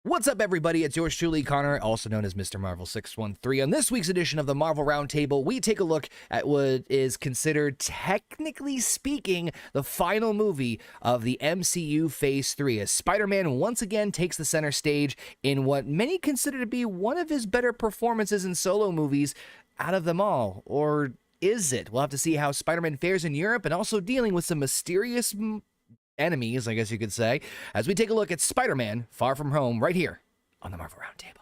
What's up, everybody? It's yours truly, Conor, also known as Mr. Marvel 613. On this week's edition of the Marvel Roundtable, we take a look at what is considered, technically speaking, the final movie of the MCU Phase 3, as Spider-Man once again takes the center stage in what many consider to be one of his better performances in solo movies out of them all. Or is it? We'll have to see how Spider-Man fares in Europe, and also dealing with some mysterious enemies, I guess you could say, as we take a look at Spider-Man Far From Home right here on the Marvel Roundtable.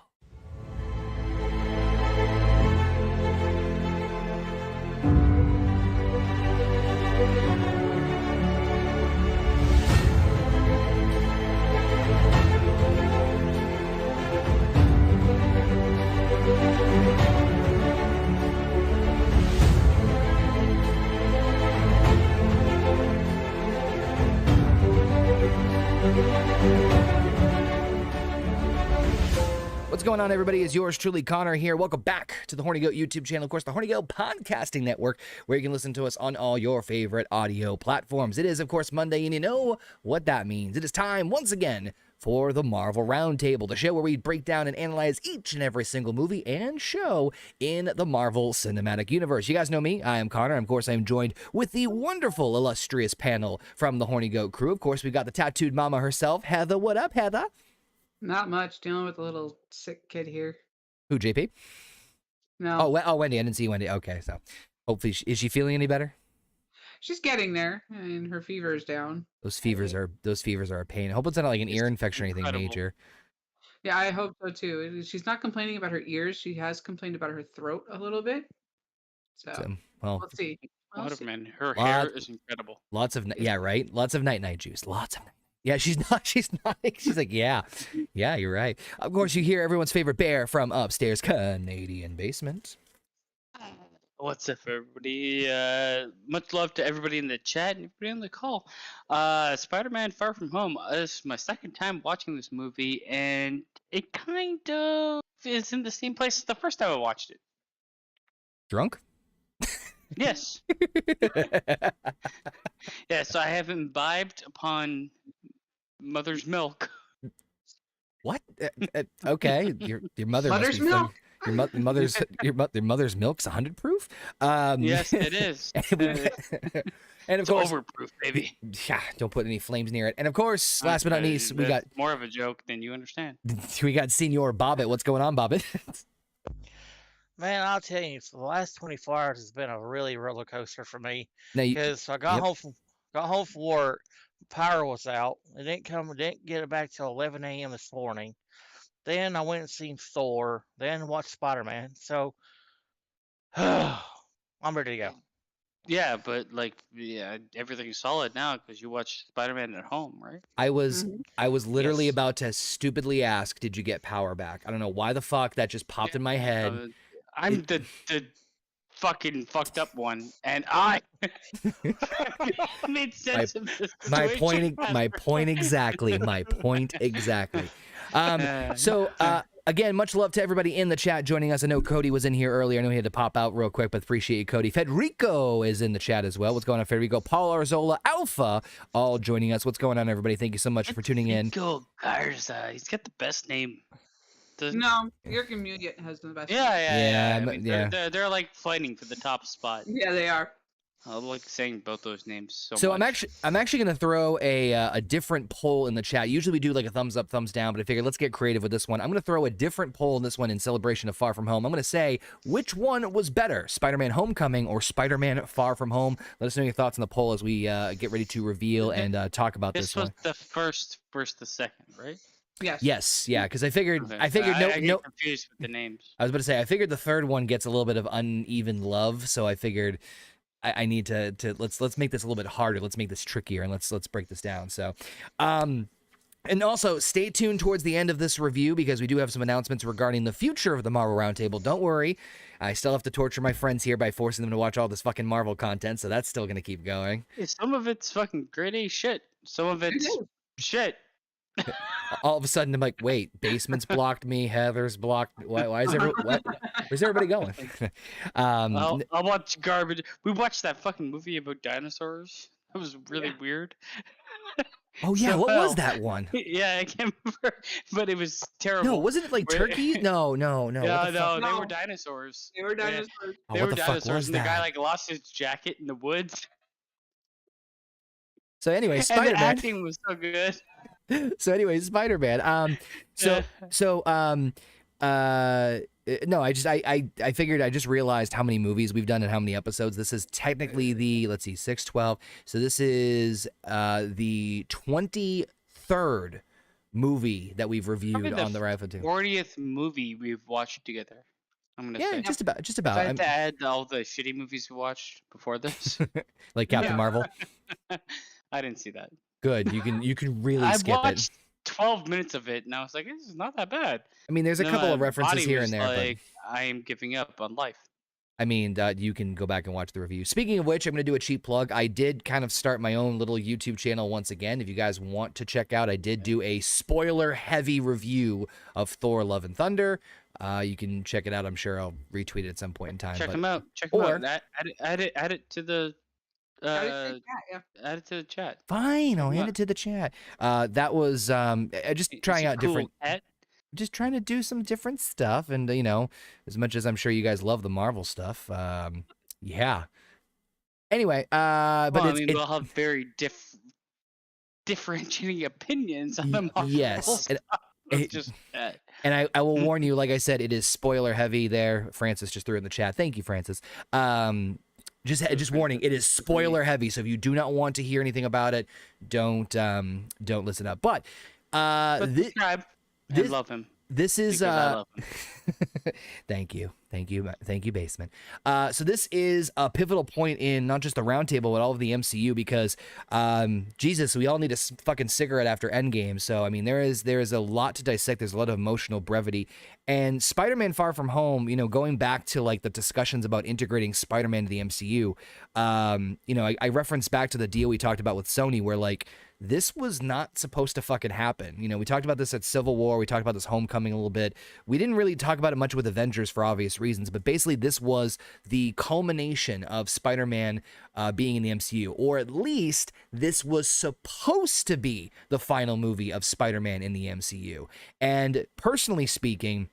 What's going on, everybody? It's yours truly, Conor here. Welcome back to the Horny Goat YouTube channel, of course, the Horny Goat Podcasting Network, where you can listen to us on all your favorite audio platforms. It is, of course, Monday, and you know what that means. It is time, once again, for the Marvel Roundtable, the show where we break down and analyze each and every single movie and show in the Marvel Cinematic Universe. You guys know me. I am Conor. Of course, I am joined with the wonderful, illustrious panel from the Horny Goat crew. Of course, we've got the tattooed mama herself, Heather. What up, Heather? Not much. Dealing with a little sick kid here. Who, JP? No. Oh, Wendy. I didn't see Wendy. Okay, so hopefully, is she feeling any better? She's getting there, and her fever is down. Those fevers are a pain. I hope it's not like an ear infection or anything major. Yeah, I hope so too. She's not complaining about her ears. She has complained about her throat a little bit. So well, let's see. Man, her hair is incredible. Lots of right. Lots of night juice. Lots of. Yeah, she's not. She's like, yeah, you're right. Of course, you hear everyone's favorite bear from upstairs, Canadian basement. What's up, everybody? Much love to everybody in the chat and everybody on the call. Spider-Man Far From Home. This is my second time watching this movie, and it kind of is in the same place as the first time I watched it. Drunk? Yes. Yes, I have imbibed upon mother's milk. What? Okay, your mother mother's milk. Your mother's milk's 100 proof. Yes, it is. And of course, overproof, baby. Yeah, don't put any flames near it. And of course, last but not least, we got more of a joke than you understand. We got Senor Bobbit. What's going on, Bobbit? Man, I'll tell you, for the last 24 hours has been a really roller coaster for me. Because I got home from work, power was out. It didn't get it back till 11 a.m. this morning. Then I went and seen Thor. Then watched Spider-Man. So I'm ready to go. Yeah, but everything's solid now because you watched Spider-Man at home, right? I was literally about to stupidly ask, did you get power back? I don't know why the fuck that just popped in my head. I'm the fucking fucked up one, and I made sense of this situation. My point exactly. Again, much love to everybody in the chat joining us. I know Cody was in here earlier. I know he had to pop out real quick, but appreciate you, Cody. Federico is in the chat as well. What's going on, Federico? Paul Arzola, Alpha, all joining us. What's going on, everybody? Thank you so much for tuning in. Federico Garza. He's got the best name. No, your community has the best. Yeah. I mean, they're like fighting for the top spot. Yeah, they are. I like saying both those names so much. I'm actually gonna throw a different poll in the chat. Usually we do like a thumbs up, thumbs down, but I figured let's get creative with this one. I'm gonna throw a different poll in this one in celebration of Far From Home. I'm gonna say which one was better, Spider-Man Homecoming or Spider-Man Far From Home? Let us know your thoughts on the poll as we get ready to reveal and talk about this one. This was the first versus the second, right? Yes. Yeah, because I figured I get confused with the names. I was about to say I figured the third one gets a little bit of uneven love, so I figured I need to let's make this a little bit harder. Let's make this trickier, and let's break this down. So, and also stay tuned towards the end of this review because we do have some announcements regarding the future of the Marvel Roundtable. Don't worry, I still have to torture my friends here by forcing them to watch all this fucking Marvel content, so that's still gonna keep going. Yeah, some of it's fucking grade A shit. Some of it's shit. All of a sudden, I'm like, wait, basement's blocked me, Heather's blocked. Why is where's everybody going? I'll watch garbage. We watched that fucking movie about dinosaurs. That was really weird. Oh yeah, so what well. was that one? Yeah, I can't remember, but it was terrible. No, wasn't it like Where- turkey? No. No, What the fuck? no, they were No. dinosaurs. They were Yeah, dinosaurs. Oh, they what were the fuck dinosaurs, was and the guy that? like lost his jacket in the woods, So anyway, and the Spider-Man. acting was so good. So anyway, Spider-Man. So no, I figured I just realized how many movies we've done and how many episodes. This is technically the, let's see, 6, 12. So this is the 23rd movie that we've reviewed Probably the on the Rifle 2. 40th movie we've watched together. I'm gonna Yeah, say. just about. If I had I'm- to add all the shitty movies we watched before this, like Captain Yeah. Marvel. I didn't see that. Good. You can really I skip it. watched 12 minutes of it, and I was like, "This is not that bad." I mean, there's a And then couple of my references body here was and there, like, I am giving up on life. but I mean, you can go back and watch the review. Speaking of which, I'm going to do a cheap plug. I did kind of start my own little YouTube channel once again. If you guys want to check out, I did do a spoiler-heavy review of Thor: Love and Thunder. You can check it out. I'm sure I'll retweet it at some point in time. Check but them out. Check them or- out. Add it to the. Yeah. Add it to the chat. Fine, I'll Check 'em hand out. it to the chat. That was just It's trying a out cool different. pet. Just trying to do some different stuff, and as much as I'm sure you guys love the Marvel stuff, yeah. Anyway, but Well, I it's, mean, we'll have very differentiating opinions on the Marvel yes, stuff. and- It's just and I will warn you, like I said, it is spoiler heavy there. Francis just threw it in the chat. Thank you, Francis. Just warning, it is spoiler heavy. So if you do not want to hear anything about it, don't listen up. But subscribe and this- love him. this is Because I love him. thank you, basement. So this is a pivotal point in not just the roundtable but all of the MCU because Jesus, we all need a fucking cigarette after Endgame. So I mean, there is a lot to dissect. There's a lot of emotional brevity, and Spider-Man Far From Home, going back to like the discussions about integrating Spider-Man to the MCU, I referenced back to the deal we talked about with Sony where like this was not supposed to fucking happen. We talked about this at Civil War. We talked about this Homecoming a little bit. We didn't really talk about it much with Avengers for obvious reasons, but basically this was the culmination of Spider-Man being in the MCU, or at least this was supposed to be the final movie of Spider-Man in the MCU. And personally speaking,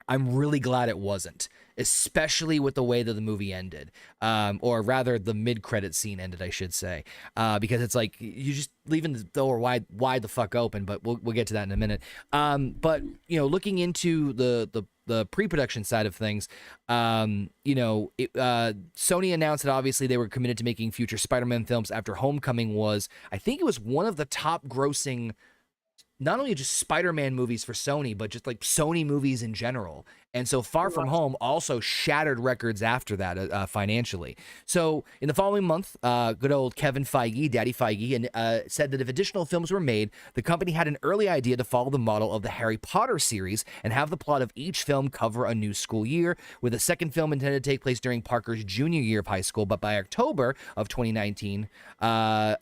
I'm really glad it wasn't, especially with the way that the movie ended, or rather the mid-credit scene ended, I should say, because it's like you just leaving the door wide the fuck open. But we'll get to that in a minute. But looking into the pre-production side of things, Sony announced that obviously they were committed to making future Spider-Man films after Homecoming was, I think it was one of the top grossing, not only just Spider-Man movies for Sony, but just like Sony movies in general. And so Far From Home also shattered records after that financially. So in the following month, good old Kevin Feige, Daddy Feige, said that if additional films were made, the company had an early idea to follow the model of the Harry Potter series and have the plot of each film cover a new school year, with a second film intended to take place during Parker's junior year of high school. But by October of 2019,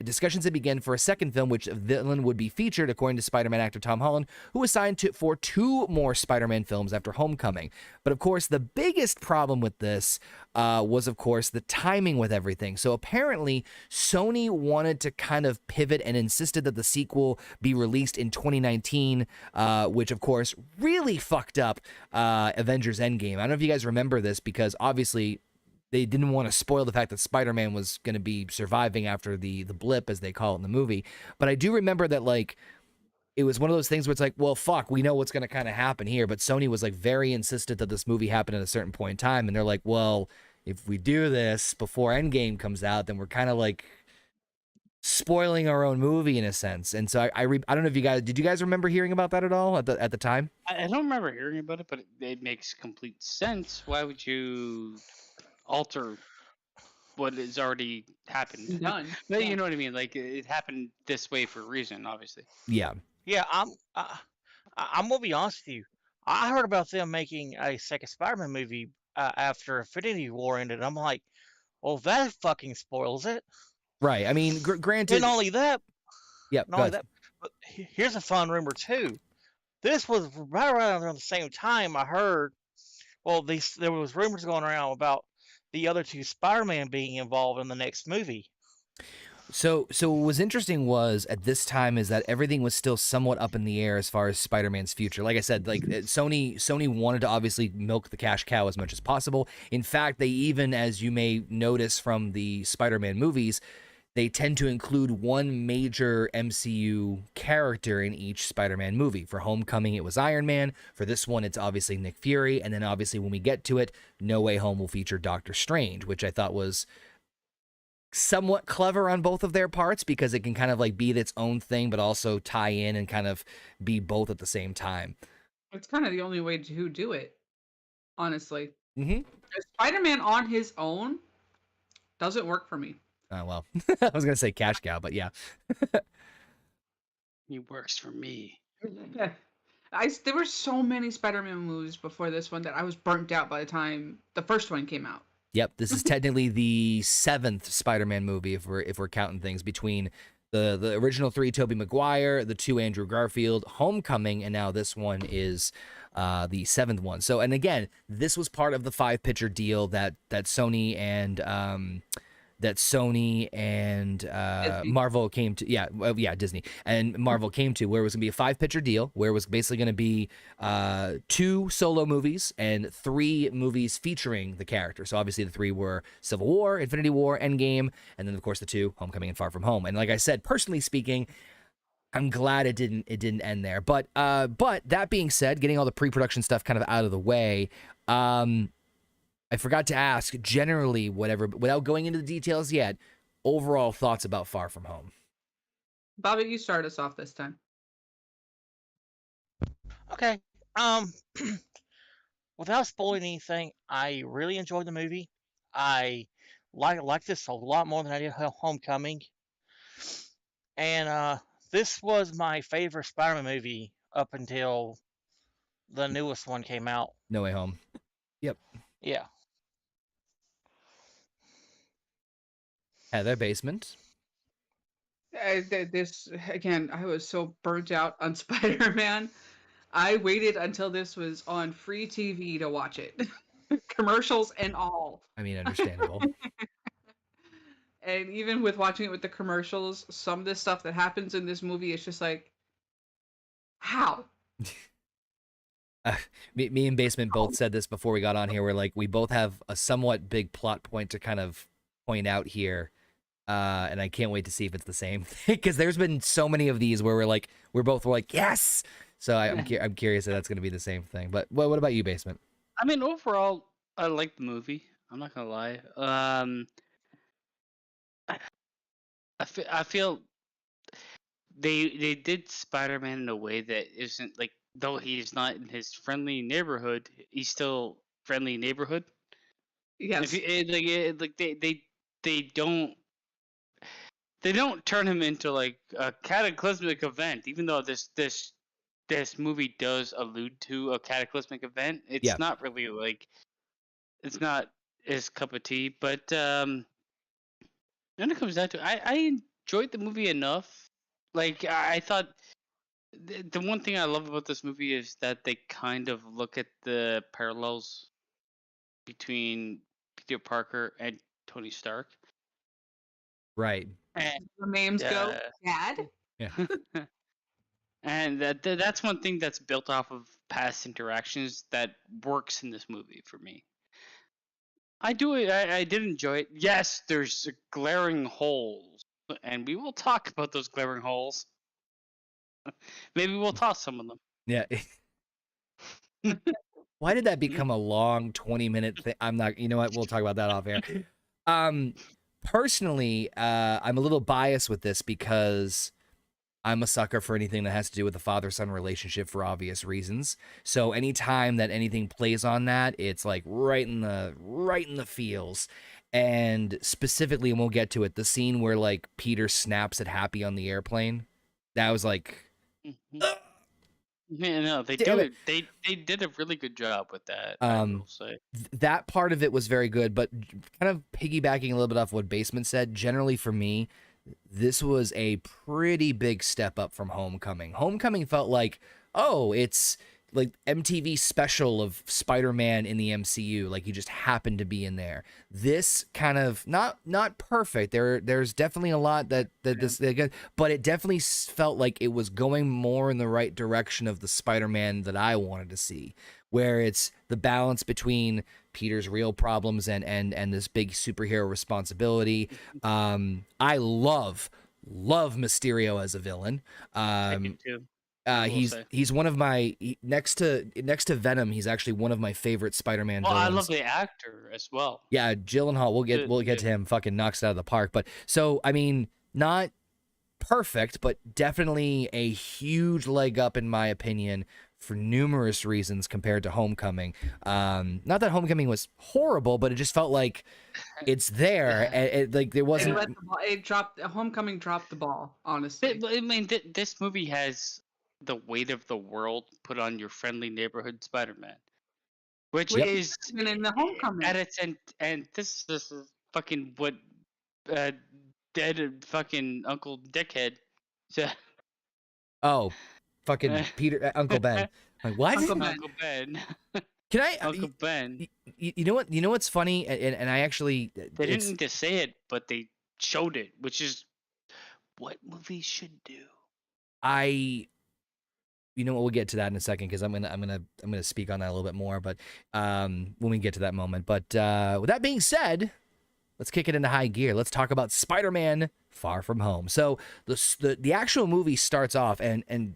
discussions had begun for a second film, which villain would be featured, according to Spider-Man actor Tom Holland, who was signed for 2 more Spider-Man films after Homecoming. But of course, the biggest problem with this was, of course, the timing with everything. So apparently, Sony wanted to kind of pivot and insisted that the sequel be released in 2019, which, of course, really fucked up Avengers Endgame. I don't know if you guys remember this, because obviously they didn't want to spoil the fact that Spider-Man was going to be surviving after the blip, as they call it in the movie. But I do remember that, like, it was one of those things where it's like, well, fuck, we know what's going to kind of happen here. But Sony was like very insistent that this movie happened at a certain point in time. And they're like, well, if we do this before Endgame comes out, then we're kind of like spoiling our own movie in a sense. And so I don't know if did you guys remember hearing about that at all at the time? I don't remember hearing about it, but it makes complete sense. Why would you alter what has already happened? Done. But Yeah. you know what I mean? Like, it happened this way for a reason, obviously. Yeah. Yeah, I'm gonna be honest with you. I heard about them making a second Spider-Man movie after Infinity War ended. I'm like, well, that fucking spoils it. Right. I mean, granted. Not only that, Yeah. not only that, but here's a fun rumor too. This was right around the same time I heard. Well, there was rumors going around about the other 2 Spider-Man being involved in the next movie. So what was interesting was at this time is that everything was still somewhat up in the air as far as Spider-Man's future. Like I said, like Sony wanted to obviously milk the cash cow as much as possible. In fact, they even, as you may notice from the Spider-Man movies, they tend to include one major MCU character in each Spider-Man movie. For Homecoming, it was Iron Man. For this one, it's obviously Nick Fury. And then obviously when we get to it, No Way Home will feature Doctor Strange, which I thought was somewhat clever on both of their parts because it can kind of like be its own thing, but also tie in and kind of be both at the same time. It's kind of the only way to do it, honestly. Mm-hmm. Spider-Man on his own doesn't work for me. Oh, well, I was going to say cash cow, but yeah. He works for me. There were so many Spider-Man movies before this one that I was burnt out by the time the first one came out. Yep, this is technically the 7th Spider-Man movie if we're counting things between the original 3 Tobey Maguire, the 2 Andrew Garfield, Homecoming, and now this one is the 7th one. So, and again, this was part of the 5-picture deal that Sony and Marvel came to, Disney and Marvel came to, where it was gonna be a 5-picture deal, where it was basically gonna be 2 solo movies and 3 movies featuring the character. So obviously the 3 were Civil War, Infinity War, Endgame, and then of course the 2, Homecoming and Far From Home. And like I said, personally speaking, I'm glad it didn't end there. But that being said, getting all the pre-production stuff kind of out of the way, I forgot to ask, generally, without going into the details yet, overall thoughts about Far From Home. Bobby, you start us off this time. Okay. Without spoiling anything, I really enjoyed the movie. I like this a lot more than I did Homecoming. And this was my favorite Spider-Man movie up until the newest one came out. No Way Home. Yep. Yeah. Heather, Basement. This again, I was so burnt out on Spider-Man. I waited until this was on free TV to watch it, commercials and all. I mean, understandable. And even with watching it with the commercials, some of the stuff that happens in this movie is just like, how? Me and Basement both said this before we got on here. We're like, we both have a somewhat big plot point to kind of point out here. And I can't wait to see if it's the same thing, because there's been so many of these where we're both like, yes. So I'm curious if that's going to be the same thing. But what about you, Basement? I mean, overall, I like the movie. I'm not gonna lie. I feel they did Spider-Man in a way that isn't like, though he's not in his friendly neighborhood, he's still friendly neighborhood. Yes. They don't turn him into like a cataclysmic event, even though this movie does allude to a cataclysmic event. It's not really like, it's not his cup of tea. But when it comes down to it, I enjoyed the movie enough. Like, I thought the one thing I love about this movie is that they kind of look at the parallels between Peter Parker and Tony Stark. Right. And The memes go, Dad? Yeah. and that's one thing that's built off of past interactions that works in this movie for me. I did enjoy it. Yes, there's glaring holes, and we will talk about those glaring holes. Maybe we'll toss some of them. Yeah. Why did that become a long 20-minute thing? I'm not, you know what? We'll talk about that off air. Personally, I'm a little biased with this because I'm a sucker for anything that has to do with the father-son relationship for obvious reasons. So anytime that anything plays on that, it's like right in the feels. And specifically, and we'll get to it, the scene where like Peter snaps at Happy on the airplane. That was like, Yeah, no, they Damn do it. it. They did a really good job with that. I will say. that part of it was very good, but kind of piggybacking a little bit off what Basement said, generally for me, this was a pretty big step up from Homecoming. Homecoming felt like, oh, it's like MTV special of Spider-Man in the MCU. Like he just happened to be in there. This kind of not perfect. There's definitely a lot that but it definitely felt like it was going more in the right direction of the Spider-Man that I wanted to see, where it's the balance between Peter's real problems and this big superhero responsibility. I love Mysterio as a villain. I do too. I will say. He's one of my next to Venom. He's actually one of my favorite Spider-Man Well, I villains. love the actor as well. Yeah, Gyllenhaal. We'll get to him. Fucking knocks it out of the park. But so I mean, not perfect, but definitely a huge leg up in my opinion for numerous reasons compared to Homecoming. Not that Homecoming was horrible, but it just felt like it's there. Like there wasn't. It dropped. Homecoming dropped the ball. Honestly, I mean, this movie has the weight of the world put on your friendly neighborhood Spider-Man, which is in the Homecoming at its end. And this is fucking what dead fucking Uncle Dickhead said. Oh, fucking Peter, Uncle Ben. Like what? Uncle Ben. Can I? Uncle Ben. You know what? You know what's funny? And I actually They didn't need to say it, but they showed it, which is what movies should do. You know what? We'll get to that in a second because I'm gonna speak on that a little bit more. But when we get to that moment. But with that being said, let's kick it into high gear. Let's talk about Spider-Man Far From Home. So the actual movie starts off and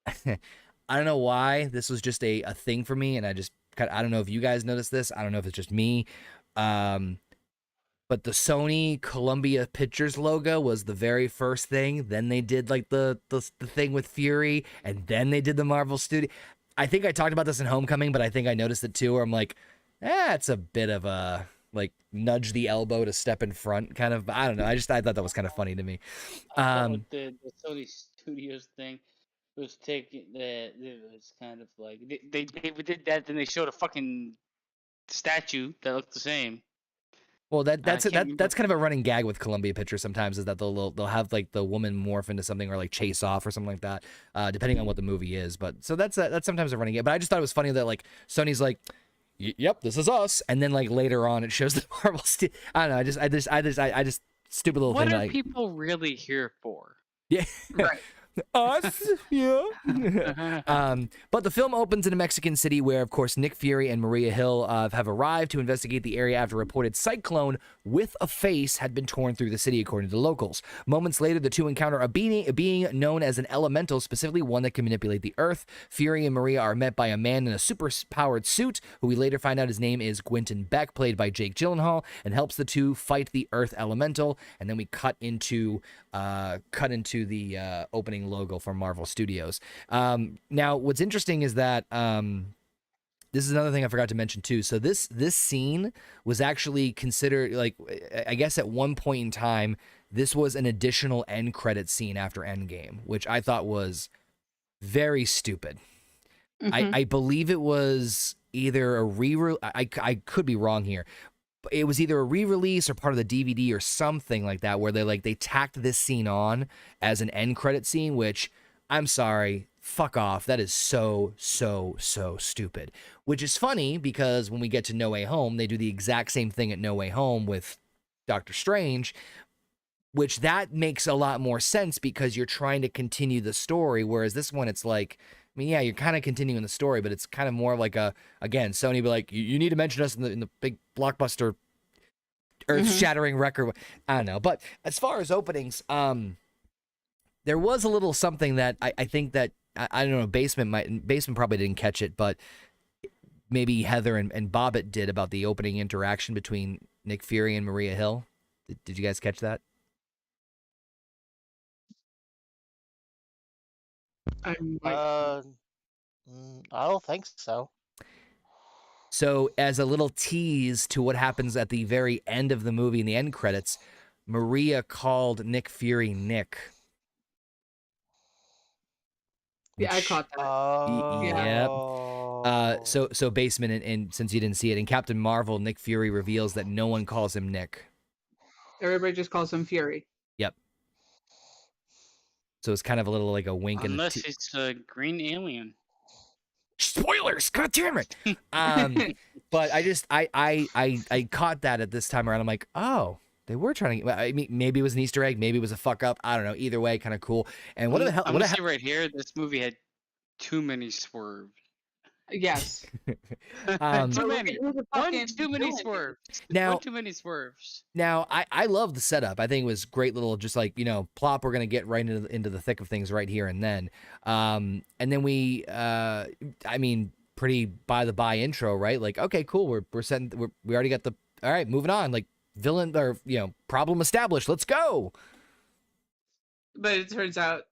I don't know why this was just a thing for me, and I don't know if you guys noticed this. I don't know if it's just me. But the Sony Columbia Pictures logo was the very first thing. Then they did like the thing with Fury, and then they did the Marvel Studio. I think I talked about this in Homecoming, but I think I noticed it too, where I'm like, it's a bit of a like nudge the elbow to step in front kind of. I don't know. I thought that was kind of funny to me. The Sony Studios thing was taking it was kind of like they did that, then they showed a fucking statue that looked the same. Well, that's kind of a running gag with Columbia Pictures sometimes, is that they'll have like the woman morph into something or like chase off or something like that, depending on what the movie is. But so that's sometimes a running gag. But I just thought it was funny that like Sony's like, yep, this is us, and then like later on it shows the Marvel. I don't know. I just stupid little what thing. What are like, people really here for? Yeah. right. Us, yeah. But the film opens in a Mexican city where, of course, Nick Fury and Maria Hill have arrived to investigate the area after a reported cyclone with a face had been torn through the city, according to locals. Moments later, the two encounter a being known as an elemental, specifically one that can manipulate the earth. Fury and Maria are met by a man in a super-powered suit, who we later find out his name is Quentin Beck, played by Jake Gyllenhaal, and helps the two fight the earth elemental. And then we cut into the opening logo for Marvel Studios. Now, what's interesting is that this is another thing I forgot to mention too. So this scene was actually considered, like, I guess at one point in time, this was an additional end credit scene after Endgame, which I thought was very stupid. Mm-hmm. I believe it was either a I could be wrong here. It was either a re-release or part of the DVD or something like that, where they tacked this scene on as an end credit scene, which, I'm sorry, fuck off. That is so stupid. Which is funny because when we get to No Way Home, they do the exact same thing at No Way Home with Doctor Strange, which that makes a lot more sense because you're trying to continue the story, whereas this one, it's like, I mean, yeah, you're kind of continuing the story, but it's kind of more like again, Sony be like, you need to mention us in the big blockbuster earth-shattering record. I don't know. But as far as openings, there was a little something that I think that, I don't know, Basement probably didn't catch it, but maybe Heather and Bobbitt did, about the opening interaction between Nick Fury and Maria Hill. Did you guys catch that? I don't think so. So, as a little tease to what happens at the very end of the movie in the end credits, Maria called Nick Fury Nick. Yeah, I caught that. Yep. So Basement, and since you didn't see it, in Captain Marvel, Nick Fury reveals that no one calls him Nick. Everybody just calls him Fury. Yep. So it's kind of a little like a wink. Unless it's a green alien. Spoilers, god damn it. But I caught that at this time around. I'm like, oh, they were trying to. I mean, maybe it was an Easter egg, maybe it was a fuck up. I don't know. Either way, kind of cool. And what the hell? I'm What gonna the hell? say right here, this movie had too many swerves. Yes. Too many. It was a One fucking too many villain. swerves. Now- One too many swerves. Now, I love the setup. I think it was great little, just like, plop. We're gonna get right into the thick of things right here and then. And then we, I mean, pretty by the by intro, right? Like, okay, cool. We're setting. We already got the. All right, moving on. Like villain or problem established. Let's go. But it turns out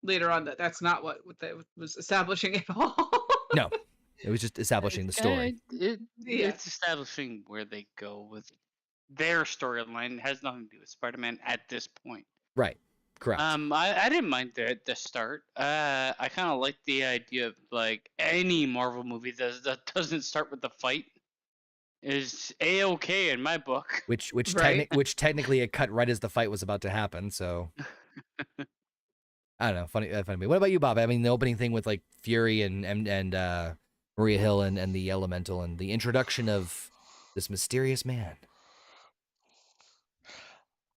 later on that that's not what that was establishing at all. No, it was just establishing the story. Yeah. It's establishing where they go with their storyline. It has nothing to do with Spider-Man at this point. Right. Correct. I didn't mind the start. I kind of like the idea of like any Marvel movie that doesn't start with the fight is A-okay in my book. Which Right. technically it cut right as the fight was about to happen. So I don't know. Funny. What about you, Bob? I mean, the opening thing with like Fury and Maria Hill and the Elemental and the introduction of this mysterious man.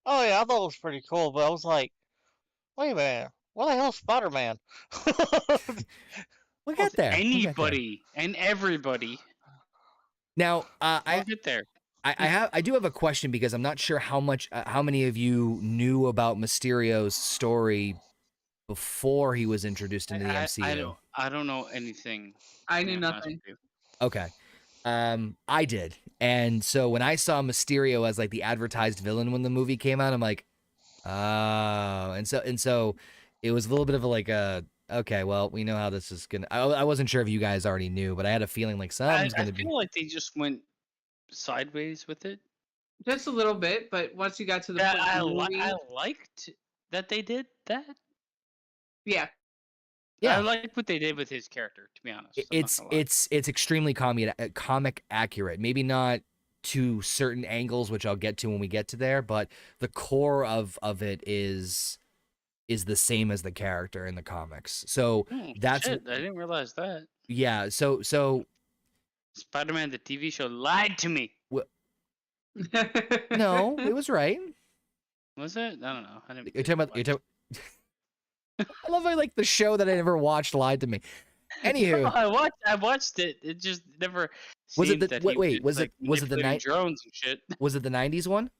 Oh yeah, I thought it was pretty cool, but I was like, wait a minute, what the hell's Spider-Man? We'll get there. Anybody and everybody. Now, I'll get there. I do have a question because I'm not sure how many of you knew about Mysterio's story before he was introduced into the MCU. I don't know anything. I to knew be honest nothing. with you. Okay. I did. And so when I saw Mysterio as like the advertised villain when the movie came out, I'm like, oh. And so it was a little bit of okay, well, we know how this is gonna. I wasn't sure if you guys already knew, but I had a feeling like something's I gonna be. feel like they just went sideways with it. Just a little bit, but once you got to the Yeah, point I of the movie, liked that they did that. yeah, Yeah. I like what they did with his character, to be honest. I'm not gonna lie. It's extremely comic accurate. Maybe not to certain angles, which I'll get to when we get to there, but the core of it is the same as the character in the comics. So that's shit, I didn't realize that. yeah. So Spider-Man the TV show lied to me. no, it was right. Was it? I don't know. I didn't. You're talking about. I love how like the show that I never watched lied to me. Anywho, I watched it. It just never. Was it seemed the- that wait, he wait, was was it the manipulating night- drones and shit? was it the '90s one?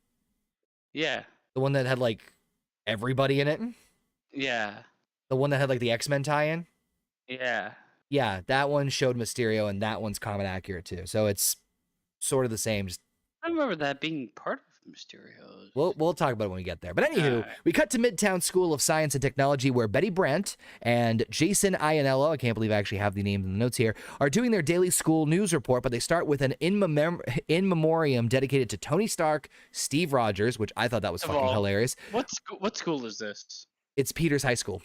Yeah, The one that had like everybody in it? yeah, The one that had like the X-Men tie-in? yeah. Yeah, that one showed Mysterio, and that one's comic accurate too. So it's sort of the same. Just I remember that being part of Mysterio's. we'll talk about it when we get there. But anywho, Alright. we cut to Midtown School of Science and Technology, where Betty Brant and Jason Iannello, I can't believe I actually have the names in the notes here, are doing their daily school news report. But they start with an in memoriam dedicated to Tony Stark, Steve Rogers, which I thought that was Of fucking all. hilarious. What school is this? It's Peters High School.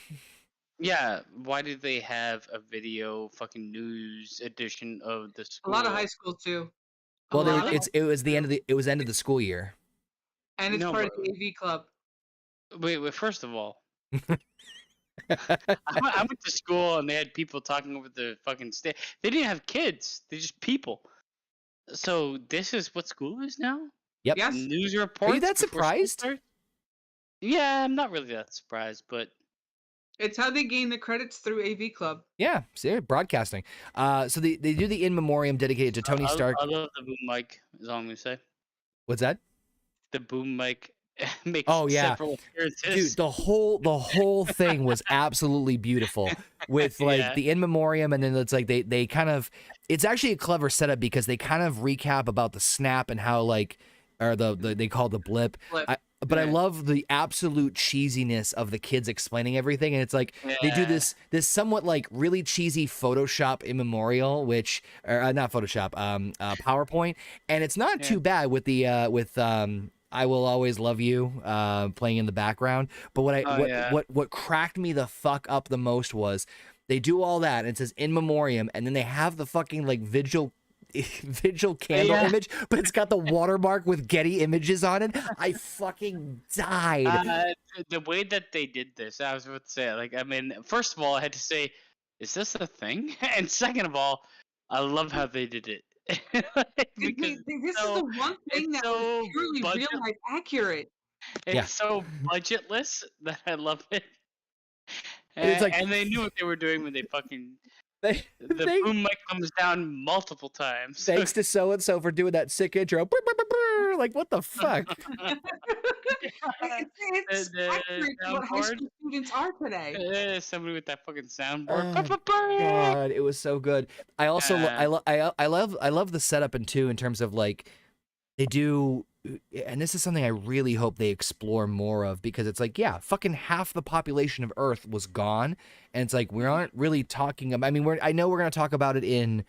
Yeah, why did they have a video fucking news edition of the a school? lot of high school too. A Well, lot. it was the end of the school year. And it's No, part of but- the AV club. Wait. First of all, I went to school and they had people talking over the fucking stage. They didn't have kids. They're just people. So this is what school is now? Yep. Yes. News reports? that before school surprised? starts? Yeah, I'm not really that surprised, but It's how they gain the credits through AV club. Yeah, see, broadcasting. So they do the in memoriam dedicated to Tony Stark. I love the boom mic, is all I'm going to say. What's that? The boom mic makes Oh, yeah. several appearances. Dude, the whole thing was absolutely beautiful with like Yeah. the in memoriam, and then it's like they kind of, it's actually a clever setup because they kind of recap about the snap and how like, or they call it the blip. Blip. But I Yeah. love the absolute cheesiness of the kids explaining everything, and it's like they do Yeah. this somewhat like really cheesy Photoshop immemorial, which or not Photoshop, PowerPoint, and it's not Yeah. too bad with the I Will Always Love You playing in the background. But what cracked me the fuck up the most was they do all that and it says in memoriam, and then they have the fucking like vigil candle Yeah. image, but it's got the watermark with Getty Images on it. I fucking died. The way that they did this, I was about to say, like, I mean, first of all, I had to say, is this a thing? And second of all, I love how they did it. Because This is the one thing it's that was so purely real budget. life accurate. It's Yeah. so budgetless that I love it. It's like- And they knew what they were doing when they fucking They, the they- boom mic comes down multiple times. thanks to so and so for doing that sick intro. Brr, brr, brr, brr. Like, what the fuck? It's The accurate to what high soundboard. school students are today. Somebody with that fucking soundboard. Oh, God, it was so good. I also I love the setup in two in terms of like they do, and this is something I really hope they explore more of, because it's like, yeah, fucking half the population of Earth was gone, and it's like we aren't really talking about. I mean, I know we're gonna talk about it in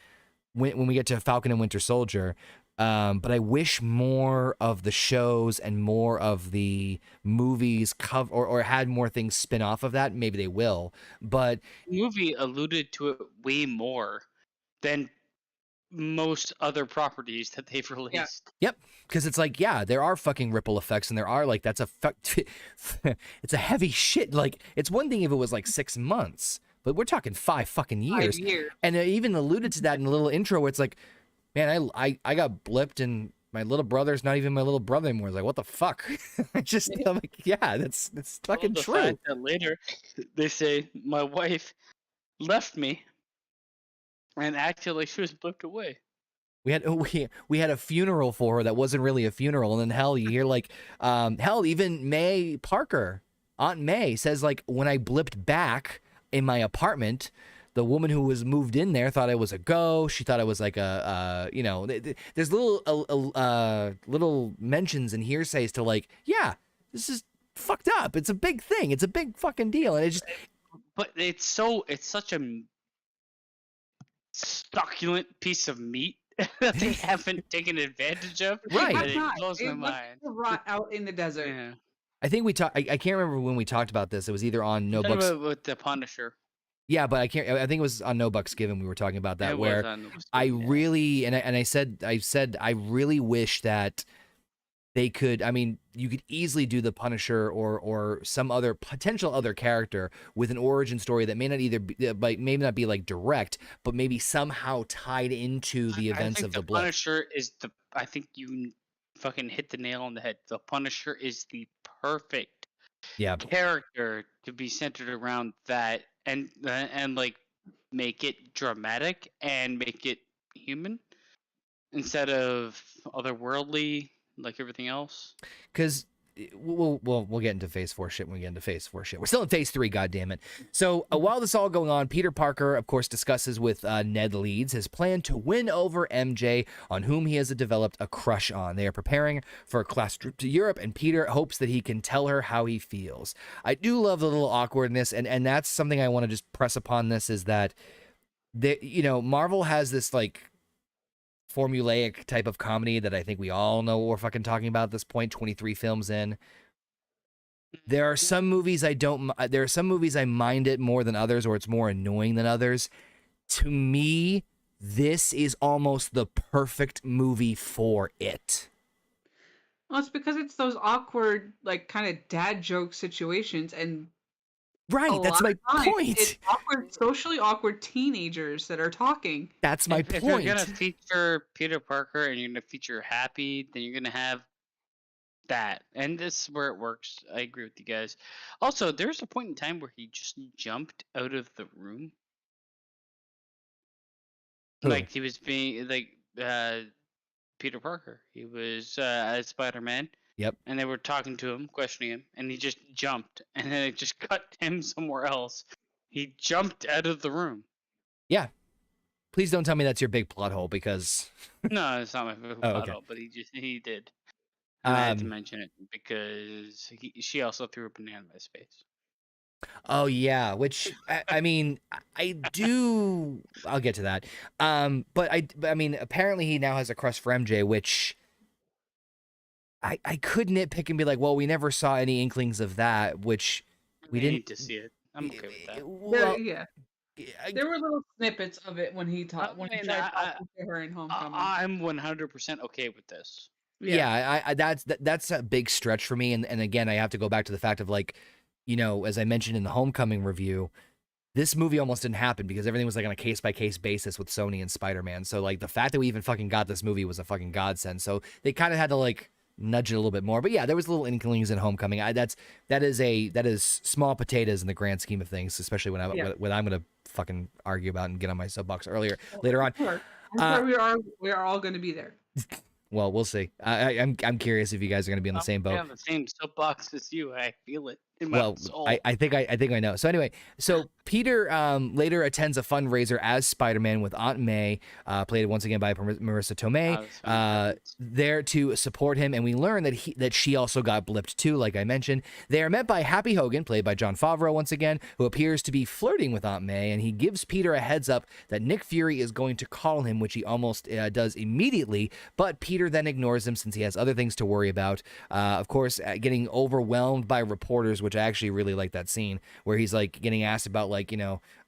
when we get to Falcon and Winter Soldier. But I wish more of the shows and more of the movies cover or had more things spin off of that. Maybe they will, but The movie alluded to it way more than most other properties that they've released. yep, because it's like, yeah, there are fucking ripple effects, and there are like that's a it's a heavy shit. Like, it's one thing if it was like 6 months, but we're talking 5 fucking years. 5 years. And it even alluded to that in a little intro where it's like, man, I got blipped and my little brother's not even my little brother anymore. It's like, what the fuck? I'm like, yeah, that's fucking The true. fact that later they say my wife left me and acted like she was blipped away. We had a funeral for her that wasn't really a funeral, and then hell, you hear like, hell, even May Parker, Aunt May says like, when I blipped back in my apartment, the woman who was moved in there thought I was a ghost. She thought I was like a, you know, there's little mentions and hearsays to like, yeah, this is fucked up. It's a big thing. It's a big fucking deal, and it just. But it's such a succulent piece of meat that they haven't taken advantage of. Right. That It it has not. blows my It left mind. to rot out in the desert. Yeah. I think we talked. I can't remember when we talked about this. It was either on No Talking Books. about with the Punisher. Yeah, but I can't. I think it was on No Bucks Given. We were talking about that, It where was on the I yeah. really I said I really wish that they could. I mean, you could easily do the Punisher or some other potential other character with an origin story that may not either be, may not be like direct, but maybe somehow tied into the events I of think the Blip. Punisher is the. I think you fucking hit the nail on the head. The Punisher is the perfect Yeah, character to be centered around that, and like make it dramatic and make it human instead of otherworldly like everything else. because we'll get into Phase 4 shit when we get into Phase 4 shit. We're still in Phase 3, goddammit. So while this all going on, Peter Parker, of course, discusses with Ned Leeds his plan to win over MJ, on whom he has developed a crush on. They are preparing for a class trip to Europe, and Peter hopes that he can tell her how he feels. I do love the little awkwardness, and that's something I want to just press upon this, is that Marvel has this like formulaic type of comedy that I think we all know what we're fucking talking about at this point, 23 films in. There are some movies there are some movies I mind it more than others, or it's more annoying than others. To me, this is almost the perfect movie for it. Well, it's because it's those awkward, like, kind of dad joke situations, and Right, that's my point. It's awkward, socially awkward teenagers that are talking. That's my If you're point. gonna feature Peter Parker and you're gonna feature Happy, then you're gonna have that, and this is where it works. I agree with you guys. Also, there's a point in time where he just jumped out of the room, Who? like he was being like Peter Parker. He was as Spider-Man. Yep. And they were talking to him, questioning him, and he just jumped, and then it just cut him somewhere else. He jumped out of the room. Yeah. Please don't tell me that's your big plot hole, because No, it's not my favorite Oh, plot okay. hole, but he did. And I had to Um, mention it because she also threw a banana in my face. oh yeah, which I mean, I do. I'll get to that. But I mean, apparently he now has a crush for MJ, which I could nitpick and be like, well, we never saw any inklings of that, which we I didn't need to see it. I'm okay with that. Well, Yeah, I- there were little snippets of it when he tried talking to her in Homecoming. I'm 100% okay with this. yeah, that's a big stretch for me, and again, I have to go back to the fact of like, as I mentioned in the Homecoming review, this movie almost didn't happen because everything was like on a case-by-case basis with Sony and Spider-Man. So like the fact that we even fucking got this movie was a fucking godsend. So they kind of had to like nudge it a little bit more. But yeah, there was little inklings in Homecoming. That is small potatoes in the grand scheme of things, especially when I'm gonna fucking argue about and get on my soapbox later on. I'm sure we are all going to be there. Well, we'll see. I'm curious if you guys are going to be on the same boat. On the same soapbox as you. I feel it in my soul. I think I know. So anyway, Peter later attends a fundraiser as Spider-Man with Aunt May, played once again by Marissa Tomei, there to support him, and we learn that she also got blipped too, like I mentioned. They are met by Happy Hogan, played by Jon Favreau once again, who appears to be flirting with Aunt May, and he gives Peter a heads up that Nick Fury is going to call him, which he almost does immediately, but Peter then ignores him since he has other things to worry about. Of course, getting overwhelmed by reporters, which I actually really like that scene where he's like getting asked about like,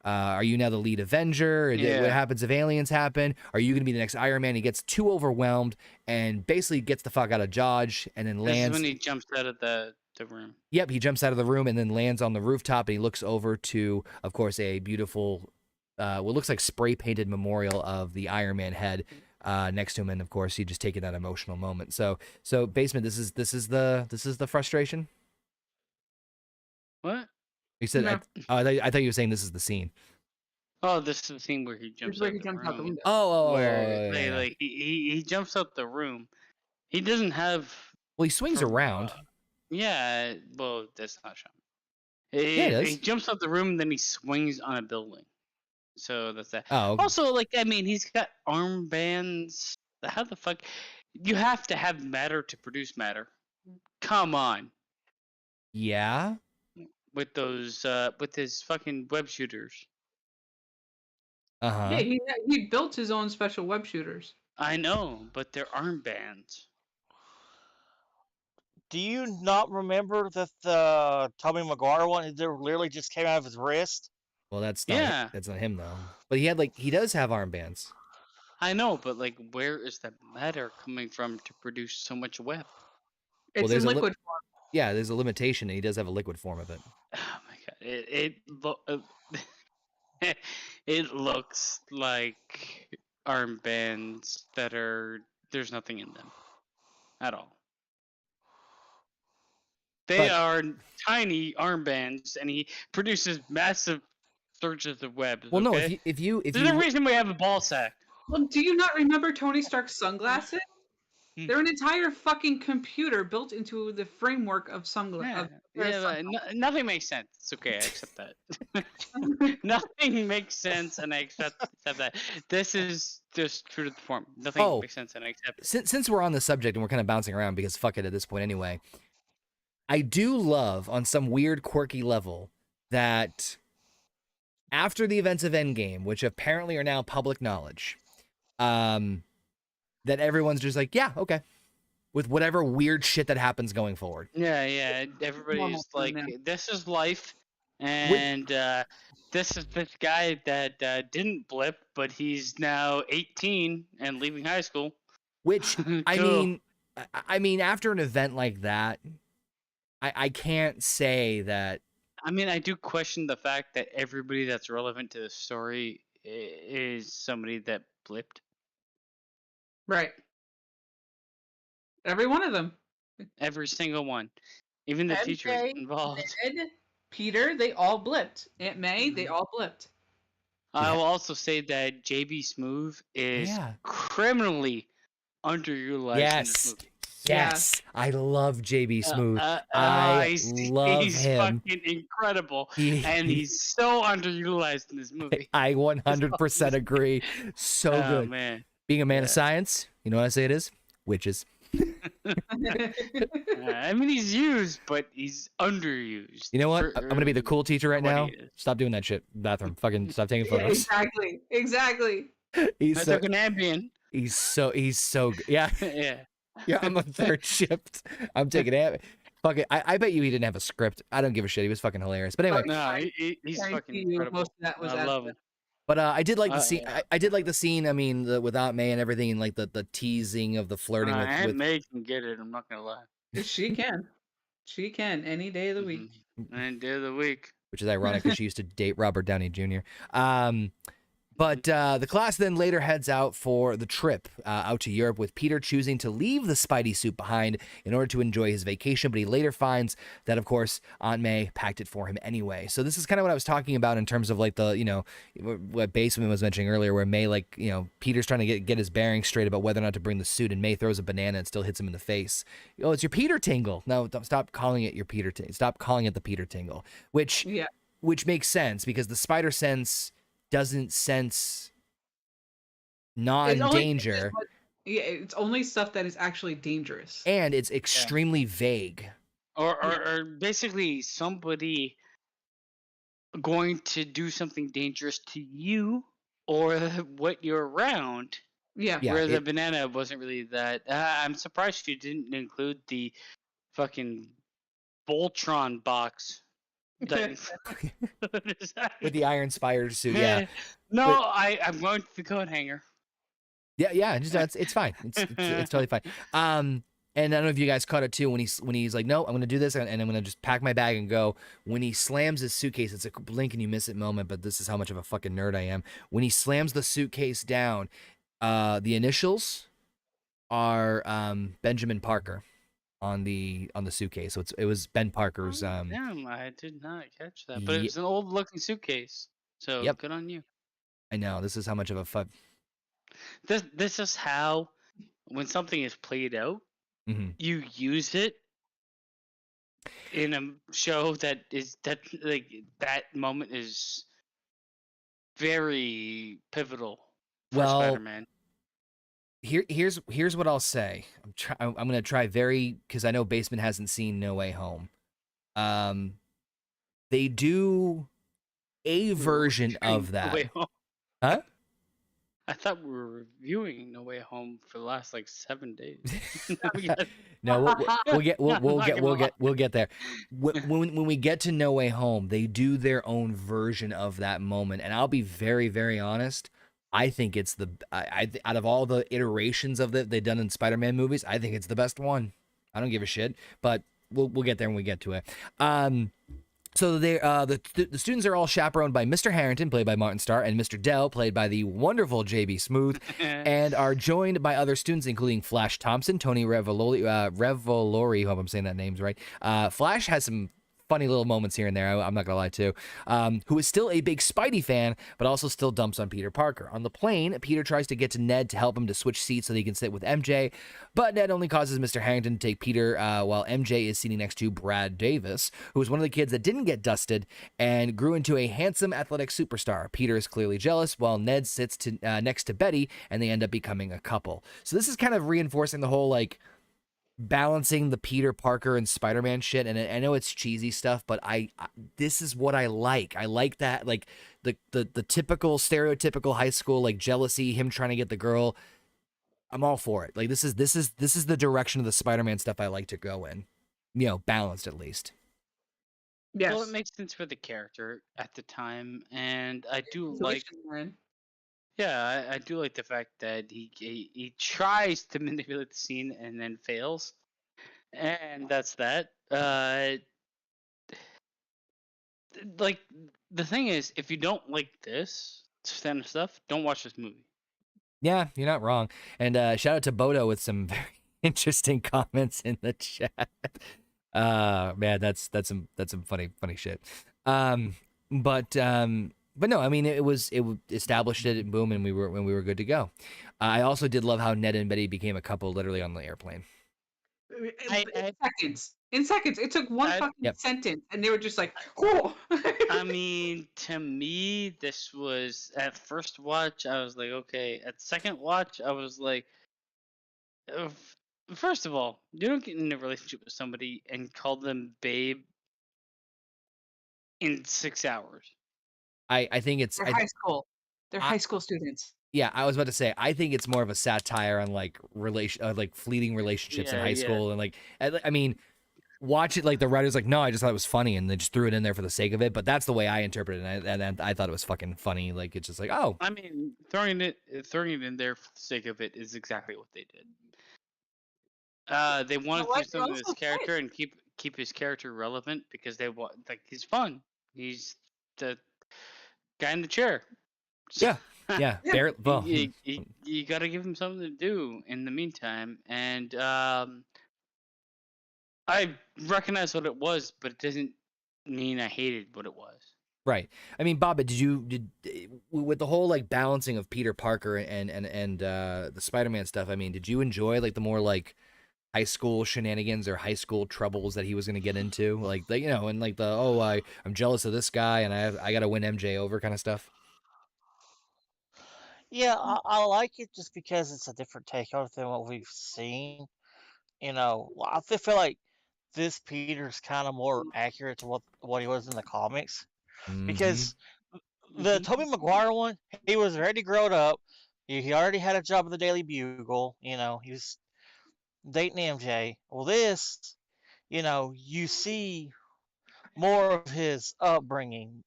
are you now the lead Avenger? Yeah. What happens if aliens happen? Are you going to be the next Iron Man? He gets too overwhelmed and basically gets the fuck out of Dodge and then lands. This is when he jumps out of the room. Yep, he jumps out of the room and then lands on the rooftop, and he looks over to, of course, a beautiful, what looks like spray painted memorial of the Iron Man head next to him, and of course he just taking that emotional moment. So Basement, this is the frustration. What? You said No. I thought you were saying this is the scene. Oh, this is the scene where he jumps out the room. Oh, he jumps out the room. He doesn't have. Well, he swings around. Yeah, well, that's not shown. He jumps out the room and then he swings on a building. So that's that. Oh. Also, like, I mean, he's got armbands. How the fuck? You have to have matter to produce matter. Come on. Yeah. With those, with his fucking web shooters. Yeah, he built his own special web shooters. I know, but they're armbands. Do you not remember that the Tobey Maguire one literally just came out of his wrist? Well, that's not him though. But he does have armbands. I know, but like, where is that matter coming from to produce so much web? It's in liquid form. Yeah, there's a limitation, and he does have a liquid form of it. Oh my god! It looks like armbands that there's nothing in them at all. They are tiny armbands, and he produces massive surges of web. Well, no, if you there's a reason we have a ball sack. Well, do you not remember Tony Stark's sunglasses? They're an entire fucking computer built into the framework of sunglasses. Nothing makes sense. It's okay, I accept that. Nothing makes sense, and I accept that. This is just true to the form. Nothing makes sense, and I accept it. Since we're on the subject and we're kind of bouncing around because fuck it at this point anyway, I do love on some weird quirky level that after the events of Endgame, which apparently are now public knowledge, that everyone's just like, yeah, okay, with whatever weird shit that happens going forward. Yeah. Everybody's like, this is life, and this is this guy that didn't blip, but he's now 18 and leaving high school. Which I mean, after an event like that, I can't say that. I mean, I do question the fact that everybody that's relevant to the story is somebody that blipped. Right. Every one of them. Every single one. Even the teachers involved. Ed, Peter, they all blipped. Aunt May, they all blipped. I will also say that JB Smoove is criminally underutilized in this movie. Yes, I love JB Smoove. I love him. He's fucking incredible, and he's so underutilized in this movie. I 100% agree. So good. Man. Being a man of science, you know what I say it is? Witches. I mean, he's used, but he's underused. You know what? I'm going to be the cool teacher right now. Stop doing that shit. Bathroom. Fucking stop taking photos. Exactly. He's so, an Ambien. He's so good. Yeah. Yeah, I'm on third shift. I'm taking it. Fuck it. I bet you he didn't have a script. I don't give a shit. He was fucking hilarious. But anyway. No, he's fucking incredible. I love him. But I did like the scene. I did like the scene. I mean, with Aunt May and everything, and like the teasing of the flirting with. Aunt May can get it. I'm not gonna lie. She can. She can any day of the week. Any day of the week. which is ironic because she used to date Robert Downey Jr. But the class then later heads out for the trip out to Europe, with Peter choosing to leave the Spidey suit behind in order to enjoy his vacation. But he later finds that, of course, Aunt May packed it for him anyway. So this is kind of what I was talking about in terms of like the, what Baseman was mentioning earlier, where May, like, Peter's trying to get his bearings straight about whether or not to bring the suit, and May throws a banana and still hits him in the face. Oh, it's your Peter tingle. No, don't, stop calling it your Peter tingle. Stop calling it the Peter tingle, which makes sense because the spider sense doesn't sense non-danger. It's only stuff that is actually dangerous. And it's extremely vague. Or basically somebody going to do something dangerous to you or what you're around. Yeah. Where the banana wasn't really that. I'm surprised you didn't include the fucking Voltron box. With the Iron Spider suit, No, I'm going to the coat hanger. Yeah, it's fine. It's totally fine. And I don't know if you guys caught it too when he's like, no, I'm gonna do this and I'm gonna just pack my bag and go. When he slams his suitcase, it's a blink and you miss it moment, but this is how much of a fucking nerd I am. When he slams the suitcase down, the initials are Benjamin Parker on the suitcase. So it was Ben Parker's. Damn, I did not catch that. But it was an old looking suitcase. So good on you. I know, this is how much of a fun. This is how, when something is played out, you use it in a show that moment is very pivotal for Spider-Man. Here's what I'll say. I'm gonna try because I know Basement hasn't seen No Way Home. They do a version of that. No Way Home. Huh? I thought we were reviewing No Way Home for the last 7 days. No, we'll get there. When we get to No Way Home, they do their own version of that moment, and I'll be very, very honest. I think it's out of all the iterations of they've done in Spider-Man movies, I think it's the best one. I don't give a shit, but we'll get there when we get to it. So the students are all chaperoned by Mr. Harrington, played by Martin Starr, and Mr. Dell, played by the wonderful J.B. Smooth, and are joined by other students, including Flash Thompson, Tony Revolori, hope I'm saying that name's right. Flash has some funny little moments here and there, I'm not gonna lie to, who is still a big Spidey fan, but also still dumps on Peter Parker. On the plane, Peter tries to get to Ned to help him to switch seats so that he can sit with MJ, but Ned only causes Mr. Harrington to take Peter while MJ is sitting next to Brad Davis, who is one of the kids that didn't get dusted and grew into a handsome athletic superstar. Peter is clearly jealous, while Ned sits next to Betty, and they end up becoming a couple. So this is kind of reinforcing the whole, balancing the Peter Parker and Spider-Man shit, and I know it's cheesy stuff, but I this is what I like. I like that, the typical stereotypical high school jealousy, him trying to get the girl. I'm all for it. This is the direction of the Spider-Man stuff I like to go in. Balanced at least. Yes. Well, it makes sense for the character at the time, and I do like. Yeah, I do like the fact that he tries to manipulate the scene and then fails, and that's that. The thing is, if you don't like this kind of stuff, don't watch this movie. Yeah, you're not wrong. And shout out to Bodo with some very interesting comments in the chat. Man, that's some funny shit. But no, I mean it established it, and boom, and we were good to go. I also did love how Ned and Betty became a couple literally on the airplane. In seconds, it took one fucking sentence, and they were just like, "Cool." I mean, to me, this was at first watch, I was like, okay. At second watch, I was like, first of all, you don't get in a relationship with somebody and call them babe in 6 hours. I think it's high school. They're high school students. Yeah, I was about to say, I think it's more of a satire on fleeting relationships in high school, and I mean, watch it the writer's no, I just thought it was funny, and they just threw it in there for the sake of it. But that's the way I interpret it, and I thought it was fucking funny. It's just oh. I mean, throwing it in there for the sake of it is exactly what they did. They wanted to do something with his character and keep his character relevant because they want he's fun. He's the guy in the chair. Yeah, yeah. Yeah. Well, You got to give him something to do in the meantime, and I recognize what it was, but it doesn't mean I hated what it was. right. I mean, Bob, did with the whole like balancing of Peter Parker and the Spider-Man stuff? I mean, did you enjoy like the more like high school shenanigans or high school troubles that he was going to get into, like the, and like the I'm jealous of this guy and I got to win MJ over kind of stuff? Yeah, I like it just because it's a different take on it than what we've seen. I feel like this Peter's kind of more accurate to what he was in the comics Mm-hmm. because the Tobey Maguire one, he was already grown up. He already had a job at the Daily Bugle. He was dating MJ. Well, this, you see more of his upbringing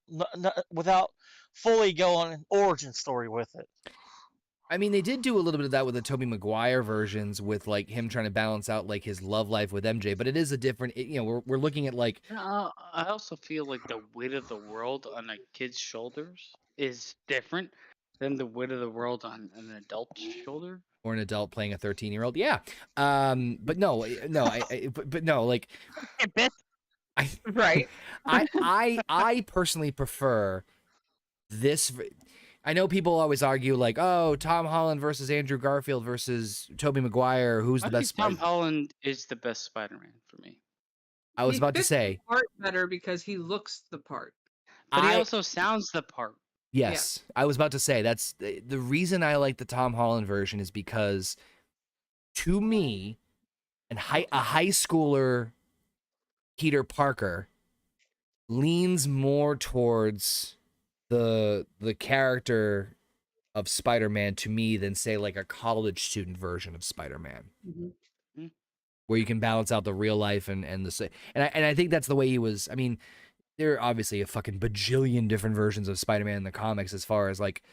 without fully going an origin story with it. I mean, they did do a little bit of that with the Tobey Maguire versions, with like him trying to balance out like his love life with MJ. But it is a different. We're looking at like. I also feel like the weight of the world on a kid's shoulders is different than the weight of the world on an adult's shoulder. Or an adult playing a 13-year-old, yeah. But no, but no, like. Right. I personally prefer this. I know people always argue like, oh, Tom Holland versus Andrew Garfield versus Tobey Maguire, who's the best? Tom Holland is the best Spider-Man for me. I was He about to fits say, the part better because he looks the part. But he also sounds the part. Yes, I was about to say that's the reason I like the Tom Holland version is because, to me, a high schooler Peter Parker leans more towards the character of Spider-Man to me than say like a college student version of Spider-Man, where you can balance out the real life and I think that's the way he was. I mean, there are obviously a fucking bajillion different versions of Spider-Man in the comics as far as like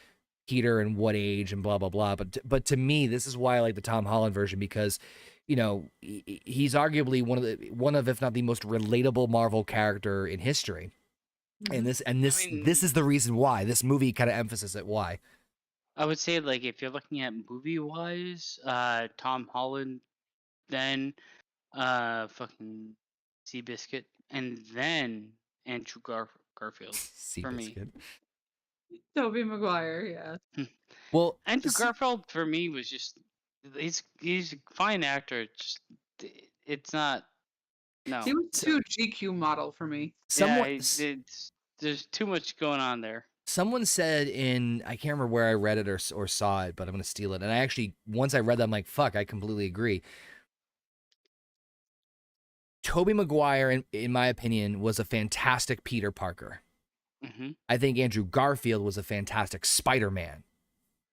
Peter and what age and blah blah blah. But to me, this is why I like the Tom Holland version, because he's arguably one of if not the most relatable Marvel character in history. And this is the reason why this movie kind of emphasizes it. Why? I would say, like, if you're looking at movie wise, Tom Holland, then fucking Seabiscuit, and then Andrew Garfield for me. Tobey Maguire, yeah. Well, Andrew Garfield for me was just he's a fine actor. Just it's not. No. He was too GQ model for me. There's too much going on there. Someone said I can't remember where I read it or saw it, but I'm going to steal it. And I actually, once I read that, I'm like, fuck, I completely agree. Tobey Maguire, in my opinion, was a fantastic Peter Parker. Mm-hmm. I think Andrew Garfield was a fantastic Spider-Man,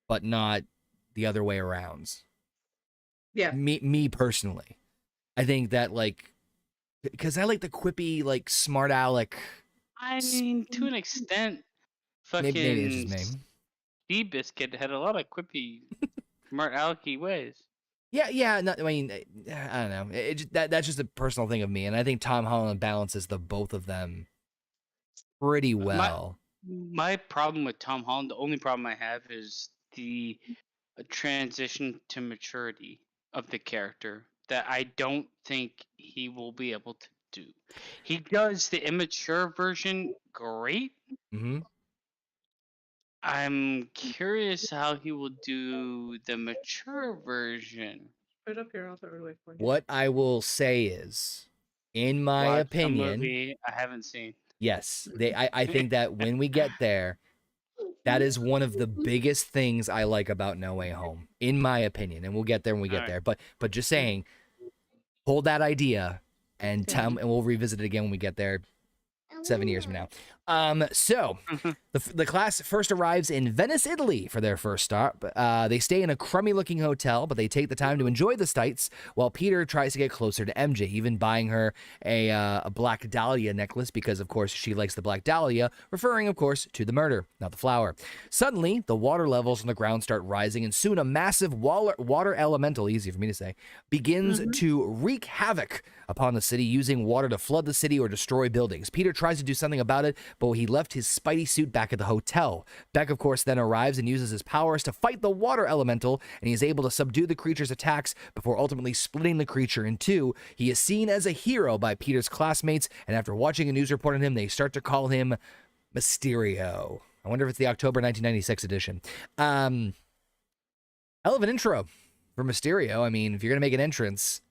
but not the other way around. Yeah. Me personally. I think that, like, because I like the quippy, like, smart aleck. I mean, to an extent, fucking maybe it's his name. Seabiscuit had a lot of quippy, smart alecky ways. Yeah. I mean, I don't know. That's just a personal thing of me, and I think Tom Holland balances the both of them pretty well. My problem with Tom Holland, the only problem I have is the transition to maturity of the character that I don't think he will be able to do. He does the immature version great. Mm-hmm. I'm curious how he will do the mature version. Put it up here. I'll throw it away for you. What I will say is, in my opinion, movie I haven't seen. Yes, I think that when we get there, that is one of the biggest things I like about No Way Home, in my opinion. And we'll get there when we get there. But just saying, hold that idea and we'll revisit it again when we get there 7 years from now. So the class first arrives in Venice, Italy for their first stop. They stay in a crummy looking hotel, but they take the time to enjoy the sights while Peter tries to get closer to MJ, even buying her a black dahlia necklace because, of course, she likes the black dahlia, referring, of course, to the murder, not the flower. Suddenly, the water levels on the ground start rising, and soon a massive water elemental, easy for me to say, begins to wreak havoc upon the city, using water to flood the city or destroy buildings. Peter tries to do something about it, but he left his Spidey suit back at the hotel. Beck, of course, then arrives and uses his powers to fight the water elemental, and he is able to subdue the creature's attacks before ultimately splitting the creature in two. He is seen as a hero by Peter's classmates, and after watching a news report on him, they start to call him Mysterio. I wonder if it's the October 1996 edition. Hell of an intro for Mysterio. I mean, if you're going to make an entrance,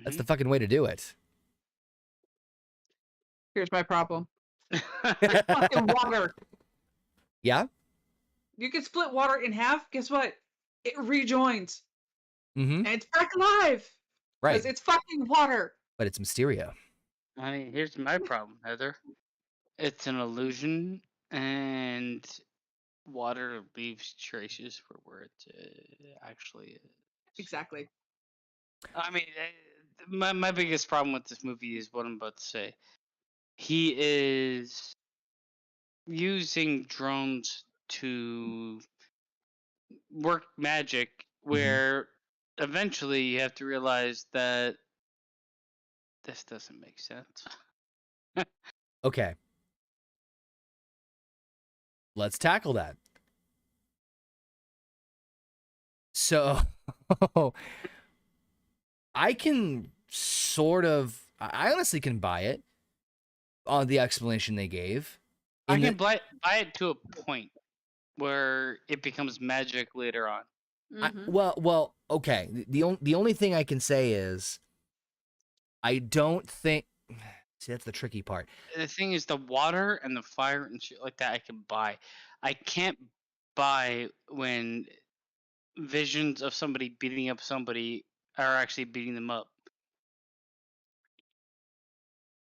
that's the fucking way to do it. Here's my problem. It's fucking water. Yeah? You can split water in half. Guess what? It rejoins. Mm-hmm. And it's back alive. Right. Because it's fucking water. But it's Mysterio. I mean, here's my problem, Heather. It's an illusion, and water leaves traces for where it actually is. Exactly. I mean, my biggest problem with this movie is what I'm about to say. He is using drones to work magic, where eventually you have to realize that this doesn't make sense. Okay. Let's tackle that. So, I can I honestly can buy it on the explanation they gave. I can buy it to a point where it becomes magic later on. Well, okay. The only thing I can say is I don't think. See, that's the tricky part. The thing is, the water and the fire and shit like that I can buy. I can't buy when visions of somebody beating up somebody are actually beating them up,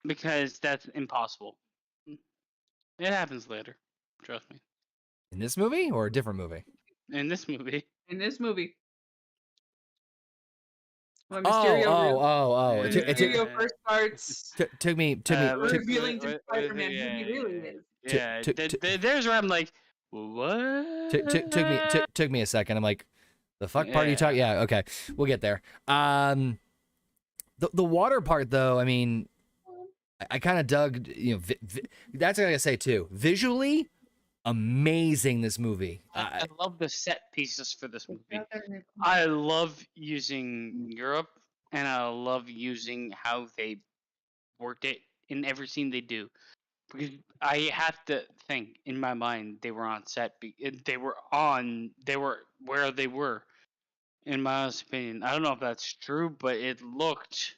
because that's impossible. It happens later, trust me. In this movie or a different movie? In this movie. In this movie. When Oh. Mysterio first starts Took me. revealing to Spider-Man who he really is. Yeah, there's where I'm like, what? Took me a second. I'm like, the fuck part are you talking? Yeah, okay, we'll get there. The water part though, I mean, I kind of dug. You know, that's what I gotta say too. Visually, amazing. This movie. I love the set pieces for this movie. I love using Europe, and I love using how they worked it in every scene they do. Because I have to think in my mind they were on set. They were where they were. In my honest opinion, I don't know if that's true, but it looked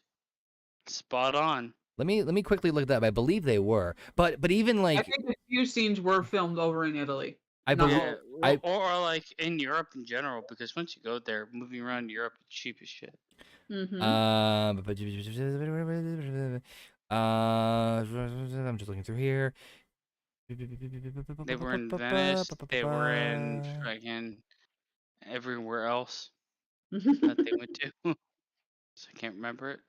spot on. Let me quickly look that up. I believe they were, but even like I think a few scenes were filmed over in Italy. I Not believe all. Or like in Europe in general, because once you go there, moving around Europe is cheap as shit. I'm just looking through here. They were in Venice. They were in fucking everywhere else that they went to. So I can't remember it.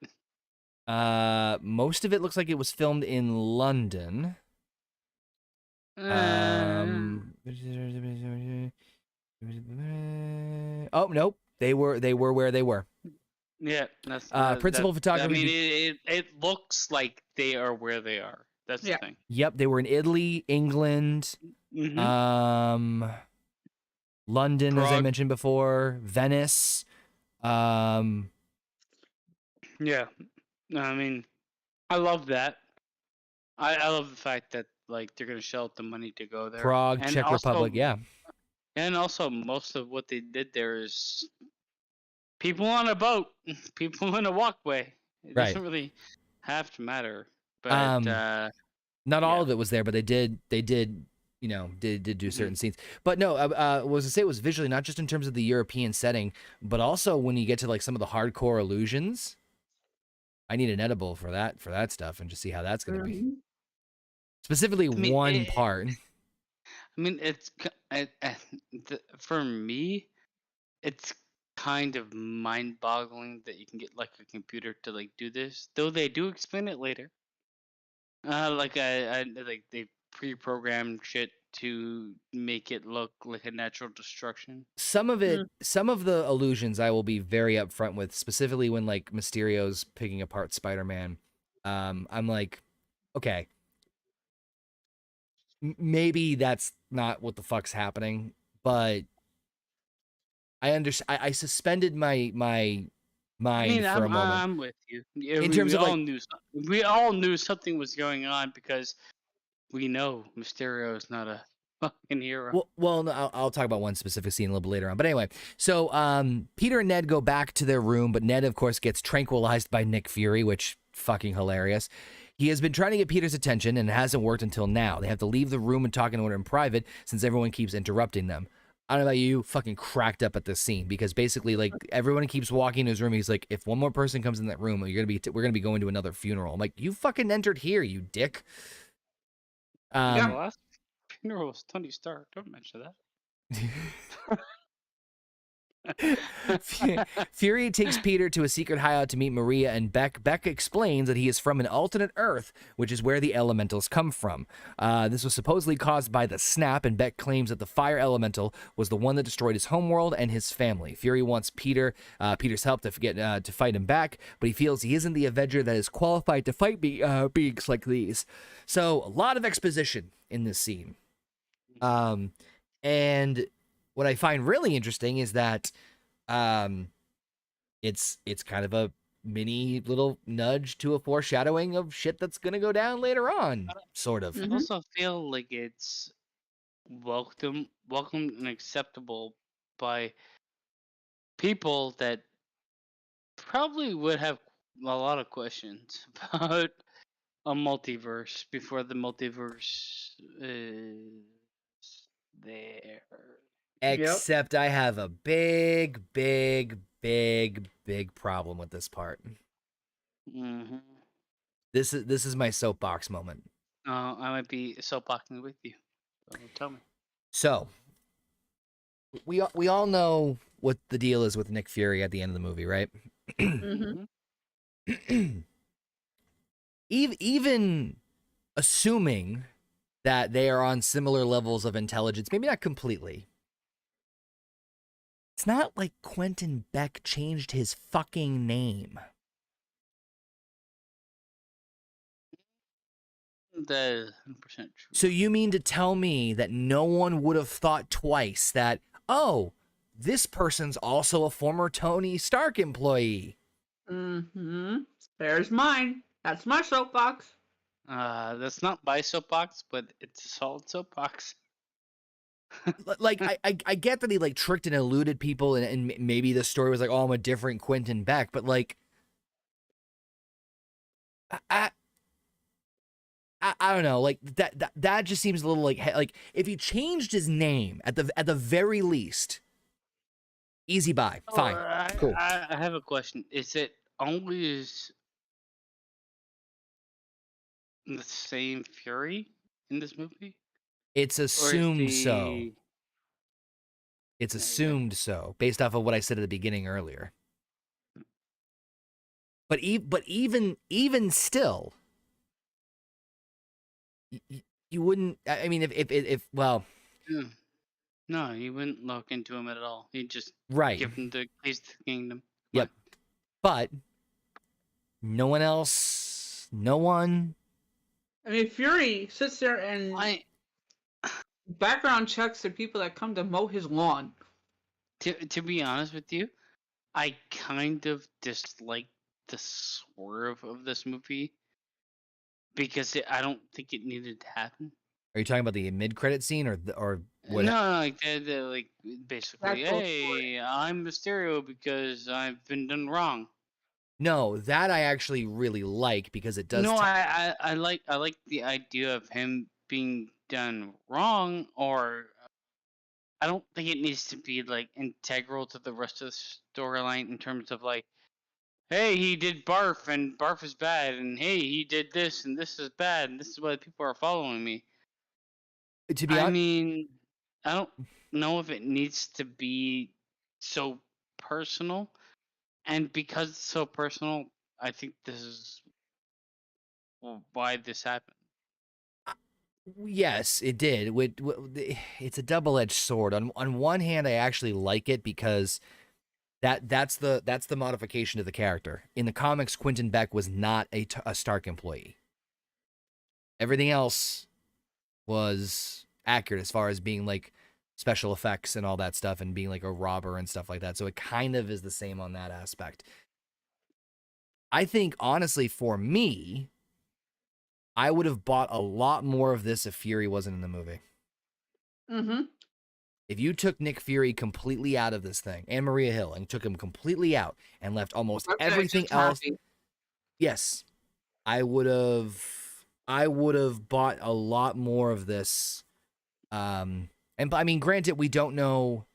Most of it looks like it was filmed in London. Oh nope, they were where they were. Yeah, that's principal photography. I mean, it looks like they are where they are. That's the thing. Yep, they were in Italy, England, London, Prague, as I mentioned before, Venice. Yeah, I mean, I love that. I love the fact that like they're gonna shell out the money to go there. Prague, and Czech Republic, yeah. And also, most of what they did there is people on a boat, people in a walkway. It doesn't really have to matter. But not all of it was there, but they did you know, did do certain scenes. But no, was to say it was visually, not just in terms of the European setting, but also when you get to like some of the hardcore illusions. I need an edible for that stuff and just see how that's going to be. Specifically, one part. I mean, for me, it's kind of mind-boggling that you can get like a computer to like do this. Though they do explain it later. Like like they pre-programmed shit to make it look like a natural destruction. Some of it, some of the illusions I will be very upfront with, specifically when like Mysterio's picking apart Spider-Man. I'm like, okay, maybe that's not what the fuck's happening, but I suspended my I mind mean, for a moment I'm with you. Yeah, in we, terms we of all like, knew we all knew something was going on because we know Mysterio is not a fucking hero. well, no, I'll talk about one specific scene a little bit later on. But anyway, so Peter and Ned go back to their room, but Ned, of course, gets tranquilized by Nick Fury, which fucking hilarious. He has been trying to get Peter's attention, and it hasn't worked until now. They have to leave the room and talk in order in private since everyone keeps interrupting them. I don't know about you, fucking cracked up at this scene because basically, like, everyone keeps walking in his room. He's like, if one more person comes in that room, we're gonna be going to another funeral. I'm like, you fucking entered here, you dick. The Yeah. last funeral was Tony Stark. Don't mention that. Fury takes Peter to a secret hideout to meet Maria and Beck. Beck explains that he is from an alternate Earth, which is where the elementals come from. This was supposedly caused by the snap, and Beck claims that the fire elemental was the one that destroyed his homeworld and his family. Fury wants Peter's help to fight him back, but he feels he isn't the Avenger that is qualified to fight beings like these. So a lot of exposition in this scene. And what I find really interesting is that it's kind of a mini little nudge to a foreshadowing of shit that's gonna go down later on, sort of. I also feel like it's welcomed and acceptable by people that probably would have a lot of questions about a multiverse before the multiverse is there. Except I have a big problem with this part. Mm-hmm. This is my soapbox moment. I might be soapboxing with you. So tell me. So we all know what the deal is with Nick Fury at the end of the movie, right? Mm-hmm. Even assuming that they are on similar levels of intelligence, maybe not completely. It's not like Quentin Beck changed his fucking name. That is 100% true. So you mean to tell me that no one would have thought twice that, oh, this person's also a former Tony Stark employee? Mm-hmm. There's mine. That's my soapbox. That's not my soapbox, but it's a solid soapbox. Like, I get that he, like, tricked and eluded people, and maybe the story was like, oh, I'm a different Quentin Beck, but, like, I don't know, like, that just seems a little like if he changed his name at the very least, easy buy, fine, cool. I have a question. Is it always the same Fury in this movie? It's Or is assumed so. the... It's There you go. assumed so, based off of what I said at the beginning earlier. But even still, you wouldn't. I mean, if well, Yeah. No, he wouldn't look into him at all. He'd just right. give him the keys to the kingdom. Yep. But no one else, no one. I mean, Fury sits there and background checks the people that come to mow his lawn. To be honest with you, I kind of dislike the swerve of this movie because I don't think it needed to happen. Are you talking about the mid-credit scene or what? No, like like basically, That's all hey, I'm Mysterio because I've been done wrong. No, that I actually really like because it does. No, I like the idea of him being done wrong, or I don't think it needs to be like integral to the rest of the storyline in terms of like, hey, he did barf and barf is bad, and hey, he did this and this is bad, and this is why people are following me. To be I honest, mean, I don't know if it needs to be so personal, and because it's so personal, I think this is why this happened. yes, it did. It's a double-edged sword. On one hand, I actually like it because that's the modification to the character. In the comics, Quentin Beck was not a Stark employee. Everything else was accurate as far as being like special effects and all that stuff and being like a robber and stuff like that. So it kind of is the same on that aspect. I think honestly for me, I would have bought a lot more of this if Fury wasn't in the movie. Mm-hmm. If you took Nick Fury completely out of this thing and Maria Hill and took him completely out and left almost everything else, yes, I would have bought a lot more of this. And I mean, granted, we don't know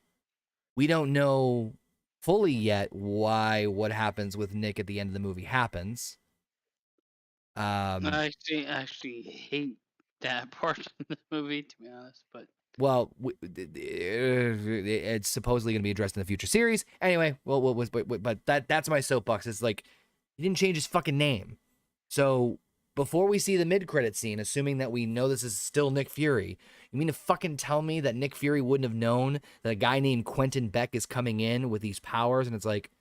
fully yet why what happens with Nick at the end of the movie happens. I actually hate that part of the movie, to be honest. But well, it's supposedly going to be addressed in the future series. Anyway, but that's my soapbox. It's like he didn't change his fucking name. So before we see the mid-credit scene, assuming that we know this is still Nick Fury, you mean to fucking tell me that Nick Fury wouldn't have known that a guy named Quentin Beck is coming in with these powers? And it's like,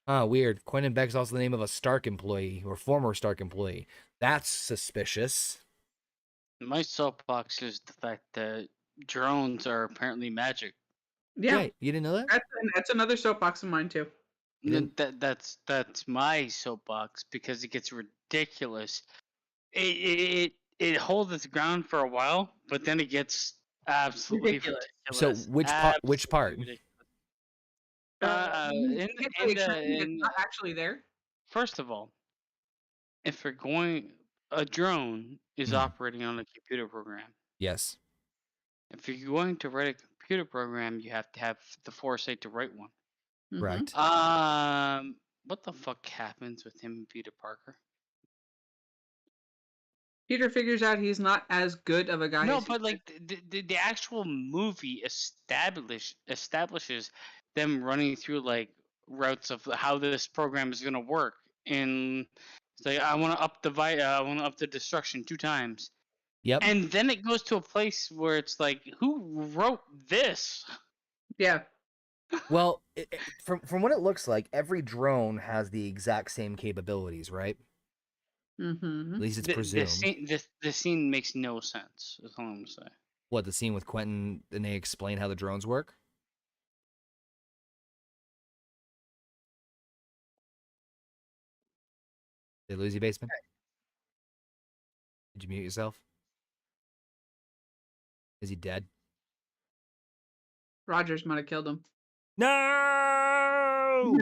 oh, weird. Quentin Beck's also the name of a Stark employee or former Stark employee. That's suspicious. my soapbox is the fact that drones are apparently magic. Yeah, You didn't know that? that's another soapbox of mine too. That's my soapbox because it gets ridiculous. It holds its ground for a while, but then it gets absolutely Ridiculous. ridiculous. So which part? Absolutely ridiculous. It's not actually there. First of all, if you're going, a drone is Mhm. operating on a computer program. Yes. If you're going to write a computer program, you have to have the foresight to write one. Mhm. Correct. What the fuck happens with him and Peter Parker? Peter figures out he's not as good of a guy. No, as he but like the actual movie establishes them running through like routes of how this program is gonna work. And it's like I want to up I want to up the destruction 2 times. Yep. And then it goes to a place where it's like, who wrote this? Yeah. Well, from what it looks like, every drone has the exact same capabilities, right? Mm-hmm. At least it's The presumed. scene makes no sense. That's all I'm gonna say. What, the scene with Quentin and they explain how the drones work? Did they lose you, Basement? Did you mute yourself? Is he dead? Rogers might have killed him. No!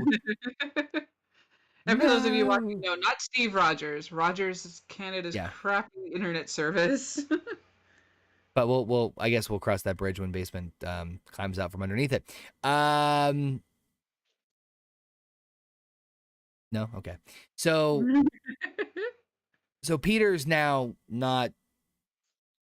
And for those of you watching, no, not Steve Rogers. Rogers is Canada's Yeah. crappy internet service. But we'll I guess we'll cross that bridge when Basement climbs out from underneath it. No? Okay. So Peter's now not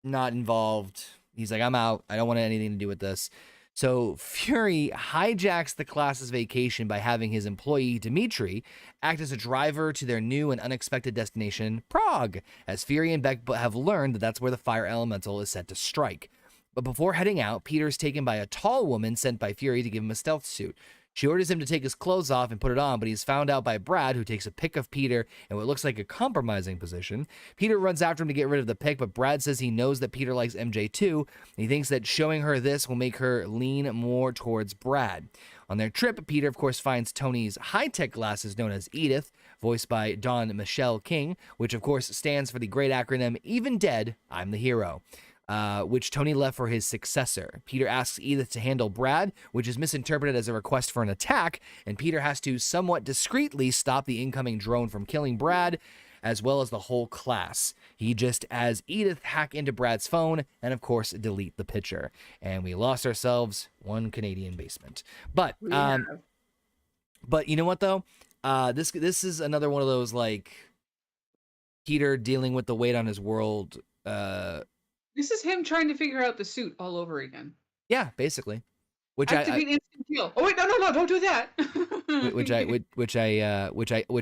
involved. He's like, I'm out. I don't want anything to do with this. So Fury hijacks the class's vacation by having his employee, Dimitri, act as a driver to their new and unexpected destination, Prague, as Fury and Beck have learned that that's where the fire elemental is set to strike. But before heading out, Peter is taken by a tall woman sent by Fury to give him a stealth suit. She orders him to take his clothes off and put it on, but he's found out by Brad, who takes a pic of Peter in what looks like a compromising position. Peter runs after him to get rid of the pic, but Brad says he knows that Peter likes MJ too, and he thinks that showing her this will make her lean more towards Brad. On their trip, Peter, of course, finds Tony's high-tech glasses known as Edith, voiced by Dawn Michelle King, which, of course, stands for the great acronym, Even Dead, I'm the Hero. Which Tony left for his successor. Peter asks Edith to handle Brad, which is misinterpreted as a request for an attack, and Peter has to somewhat discreetly stop the incoming drone from killing Brad, as well as the whole class. He just has Edith hack into Brad's phone and, of course, delete the picture. And we lost ourselves one Canadian basement. But you know what, though? This is another one of those, like, Peter dealing with the weight on his world, This is him trying to figure out the suit all over again. yeah, basically. Which Activate instant kill. Oh wait, no, don't do that. which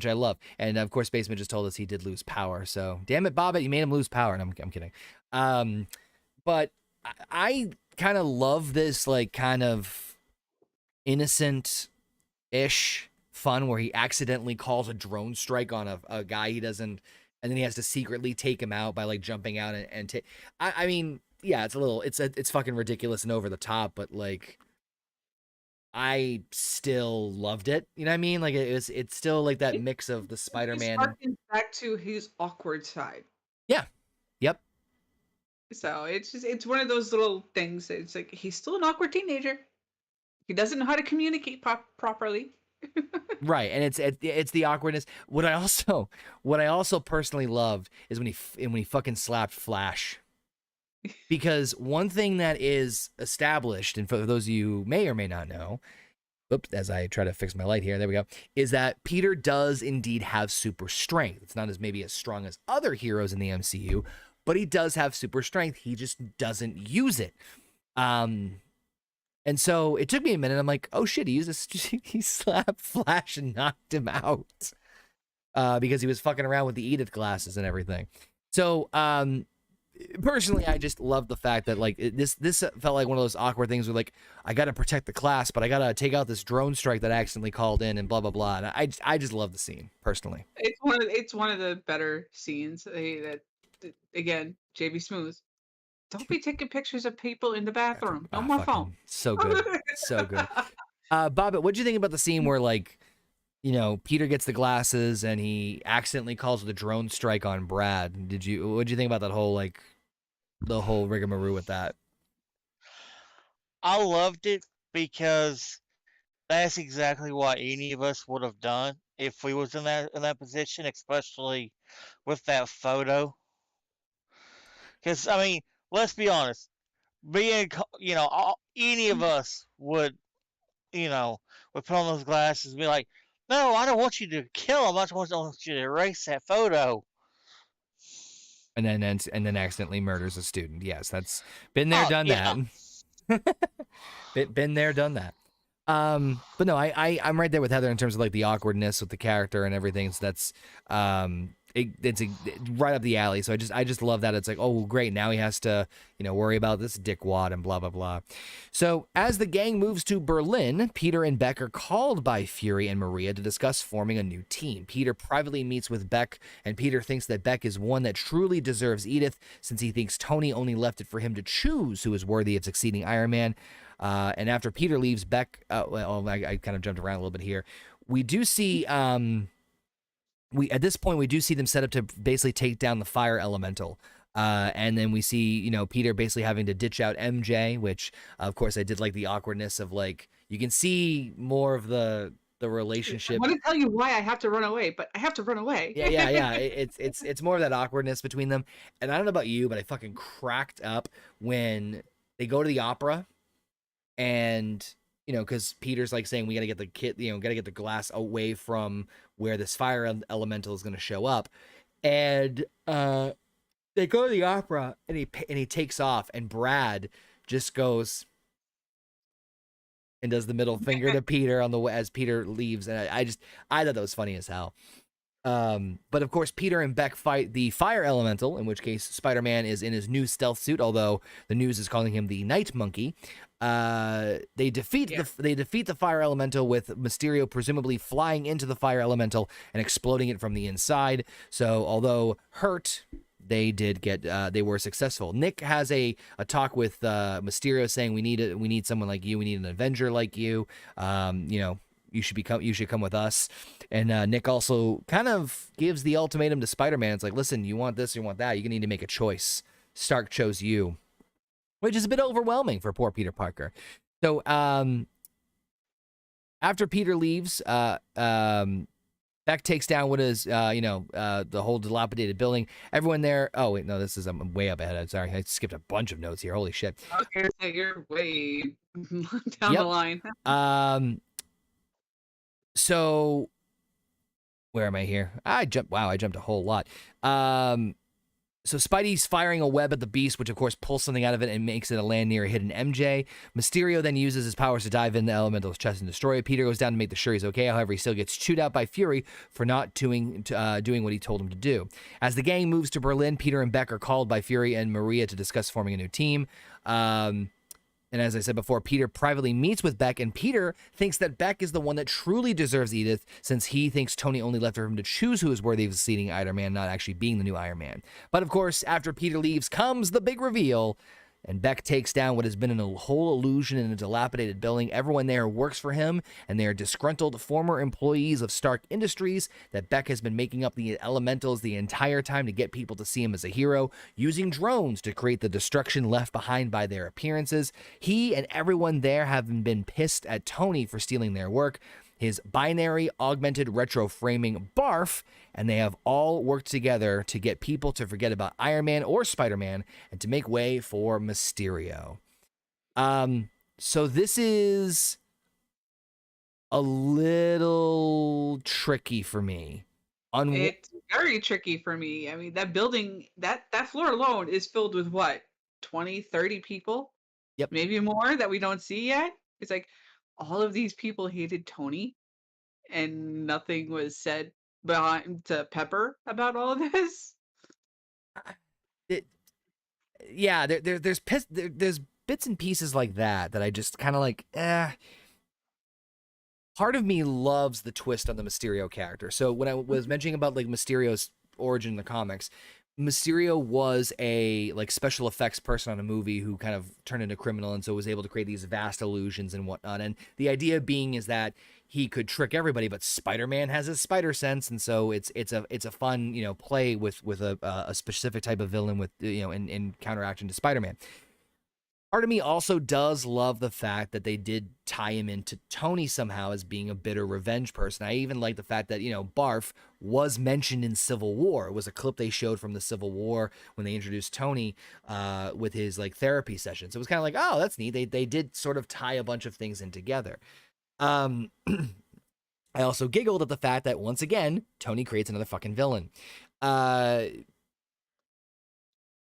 I love. And of course, Basement just told us he did lose power. So damn it, Bobbit, you made him lose power. And I'm kidding. But I kind of love this, like, kind of innocent-ish fun where he accidentally calls a drone strike on a guy he doesn't, and then he has to secretly take him out by, like, jumping out and take. I mean, yeah, it's fucking ridiculous and over the top, but like I still loved it. You know what I mean? Like it's still like that mix of the He's Spider-Man. harking back to his awkward side. Yeah. Yep. So it's one of those little things that it's like he's still an awkward teenager. He doesn't know how to communicate properly. Right, and it's the awkwardness. What I also personally loved is when he fucking slapped Flash. Because one thing that is established, and for those of you who may or may not know, oops, as I try to fix my light here, there we go, is that Peter does indeed have super strength. It's not as maybe as strong as other heroes in the MCU, but he does have super strength. He just doesn't use it. And so it took me a minute. I'm like, oh shit, he slapped Flash and knocked him out because he was fucking around with the Edith glasses and everything. So personally, I just love the fact that like this felt like one of those awkward things where like I got to protect the class, but I got to take out this drone strike that I accidentally called in and blah blah blah. And I just love the scene personally. It's one of the better scenes. That again, JB Smooth. Don't be taking pictures of people in the bathroom. No more phone. So good. So good. Bobbit, what'd you think about the scene where, like, you know, Peter gets the glasses and he accidentally calls the drone strike on Brad? What'd you think about that whole, like, the whole rigmarole with that? I loved it because that's exactly what any of us would have done if we was in that position, especially with that photo. Because I mean, let's be honest, any of us would, would put on those glasses and be like, no, I don't want you to kill him. I just want you to erase that photo. And then accidentally murders a student. Yes, that's been there, done yeah. that. Been there, done that. But no, I'm right there with Heather in terms of like the awkwardness with the character and everything. So that's it's right up the alley. So I just love that. It's like, oh great, now he has to worry about this dickwad and blah blah blah. So as the gang moves to Berlin, Peter and Beck are called by Fury and Maria to discuss forming a new team. Peter privately meets with Beck, and Peter thinks that Beck is one that truly deserves Edith, since he thinks Tony only left it for him to choose who is worthy of succeeding Iron Man. And after Peter leaves, Beck, I kind of jumped around a little bit here. We do see, at this point, we do see them set up to basically take down the fire elemental. And then we see, Peter basically having to ditch out MJ, which, of course, I did like the awkwardness of, like, you can see more of the relationship. I want to tell you why I have to run away, but I have to run away. Yeah. It's more of that awkwardness between them. And I don't know about you, but I fucking cracked up when they go to the opera. And, because Peter's like saying, we got to get the kid, got to get the glass away from where this fire elemental is going to show up. And they go to the opera and he takes off, and Brad just goes and does the middle finger to Peter as Peter leaves. And I thought that was funny as hell. But of course, Peter and Beck fight the fire elemental, in which case Spider-Man is in his new stealth suit, although the news is calling him the Night Monkey. They defeat the fire elemental, with Mysterio presumably flying into the fire elemental and exploding it from the inside. So although hurt, they were successful. Nick has a talk with Mysterio, saying we need someone like you, we need an Avenger like you. You should come with us. And Nick also kind of gives the ultimatum to Spider-Man. It's like, listen, you want this, you want that. You need to make a choice. Stark chose you, which is a bit overwhelming for poor Peter Parker. So after Peter leaves, Beck takes down what is, the whole dilapidated building. Everyone there. Oh wait, no, I'm way up ahead. I'm sorry, I skipped a bunch of notes here. Holy shit. Okay, you're way down the line. So where am I here? I jumped a whole lot. So Spidey's firing a web at the beast, which of course pulls something out of it and makes it land near a hidden MJ. Mysterio then uses his powers to dive into the elemental's chest and destroy it. Peter goes down to make sure he's okay. However, he still gets chewed out by Fury for not doing what he told him to do. As the gang moves to Berlin, Peter and Beck are called by Fury and Maria to discuss forming a new team. And as I said before, Peter privately meets with Beck, and Peter thinks that Beck is the one that truly deserves Edith, since he thinks Tony only left for him to choose who is worthy of succeeding Iron Man, not actually being the new Iron Man. But of course, after Peter leaves comes the big reveal. And Beck takes down what has been a whole illusion in a dilapidated building. Everyone there works for him, and they are disgruntled former employees of Stark Industries that Beck has been making up the elementals the entire time to get people to see him as a hero, using drones to create the destruction left behind by their appearances. He and everyone there have been pissed at Tony for stealing their work, his binary augmented retro framing barf, and they have all worked together to get people to forget about Iron Man or Spider-Man and to make way for Mysterio. So this is a little tricky for me. It's very tricky for me. I mean, that building, that floor alone is filled with what? 20, 30 people? Yep. Maybe more that we don't see yet. It's like all of these people hated Tony and nothing was said behind to Pepper about all of this. There's bits and pieces like that I just kind of like, Part of me loves the twist on the Mysterio character. So when I was mentioning about like Mysterio's origin in the comics, Mysterio was a like special effects person on a movie who kind of turned into a criminal, and so was able to create these vast illusions and whatnot. And the idea being is that he could trick everybody, but Spider-Man has his spider sense, and so it's a fun play with a specific type of villain with in counteraction to Spider-Man. Part of me also does love the fact that they did tie him into Tony somehow as being a bitter revenge person. I even like the fact that, Barf was mentioned in Civil War. It was a clip they showed from the Civil War when they introduced Tony with his like therapy sessions. It was kind of like, oh, that's neat. They did sort of tie a bunch of things in together. I also giggled at the fact that once again, Tony creates another fucking villain.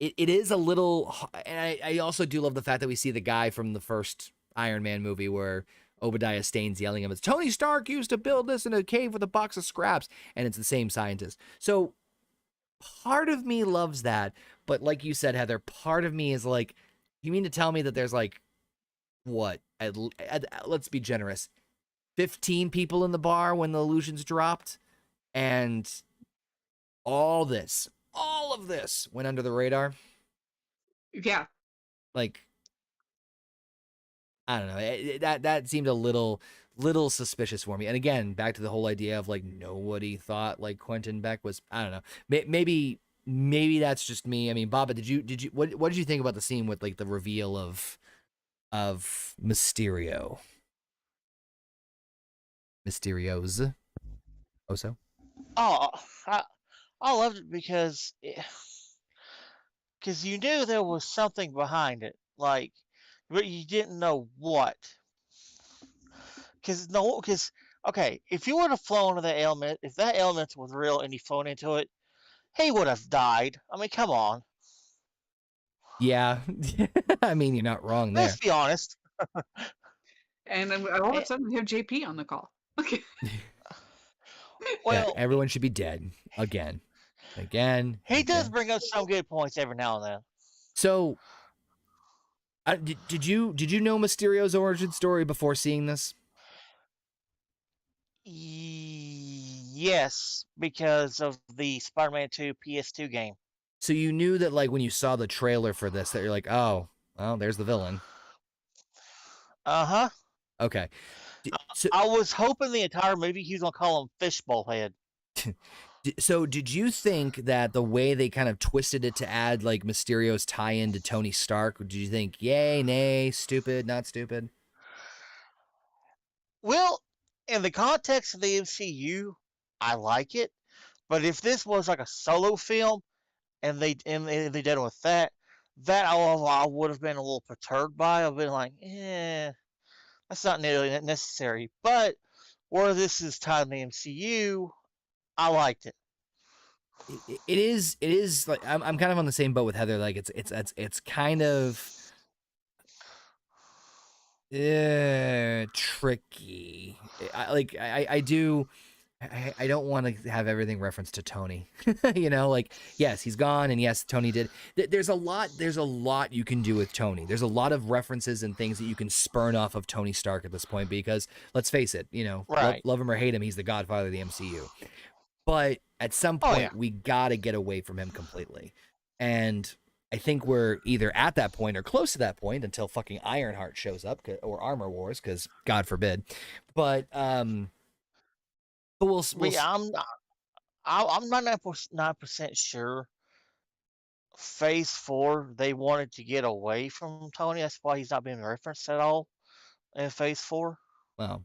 It is a little, and I also do love the fact that we see the guy from the first Iron Man movie where Obadiah Stane's yelling at him, Tony Stark used to build this in a cave with a box of scraps, and it's the same scientist. So part of me loves that, but like you said, Heather, part of me is like, you mean to tell me that there's like, what, let's be generous, 15 people in the bar when the illusions dropped, and all of this went under the radar? Yeah. Like, I don't know. That seemed a little suspicious for me. And again, back to the whole idea of like nobody thought like Quentin Beck was. I don't know. Maybe that's just me. I mean, Baba, what did you think about the scene with like the reveal of Mysterio's? Also. Oh, I loved it because you knew there was something behind it, like, but you didn't know what. Because okay, if you would have flown to that element, if that element was real and you flown into it, he would have died. I mean, come on. Yeah, I mean, you're not wrong there. Let's be honest. And then all of a sudden we have JP on the call. Okay. Well, yeah, everyone should be dead again. He does bring up some good points every now and then. So, did you know Mysterio's origin story before seeing this? Yes, because of the Spider-Man 2 PS2 game. So you knew that, like, when you saw the trailer for this, that you're like, oh, well, there's the villain. Uh-huh. Okay. I was hoping the entire movie he was going to call him Fishbowl Head. So did you think that the way they kind of twisted it to add, like, Mysterio's tie-in to Tony Stark, did you think, yay, nay, stupid, not stupid? Well, in the context of the MCU, I like it. But if this was like a solo film, and they did it with that I would have been a little perturbed by. I've been like, that's not nearly necessary. But where this is tied in the MCU, I liked it. It is like I'm kind of on the same boat with Heather. Like it's kind of tricky. I don't want to have everything referenced to Tony. Like, yes, he's gone, and yes, Tony did. There's a lot you can do with Tony. There's a lot of references and things that you can spurn off of Tony Stark at this point, because let's face it, right. love him or hate him, he's the godfather of the MCU. But at some point, we gotta get away from him completely. And I think we're either at that point or close to that point until fucking Ironheart shows up or Armor Wars, because God forbid. But we'll Yeah, I'm not 9% sure. Phase 4, they wanted to get away from Tony. That's why he's not being referenced at all in Phase 4. well,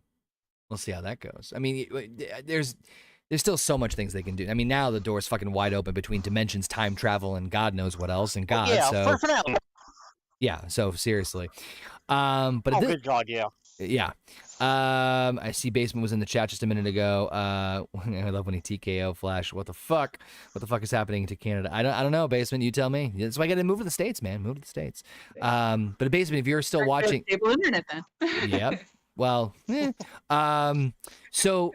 we'll see how that goes. I mean, there's still so much things they can do. I mean, now the door's fucking wide open between dimensions, time travel, and God knows what else. And God, Yeah, so for now. yeah. So seriously, but Oh, good God, yeah. yeah. I see Basement was in the chat just a minute ago. I love when he TKO Flash. What the fuck? What the fuck is happening to Canada? I don't know, Basement. You tell me. That's why I got to move to the States, man. Move to the States. But Basement, if you're still watching, Stable internet then. yep. Well, so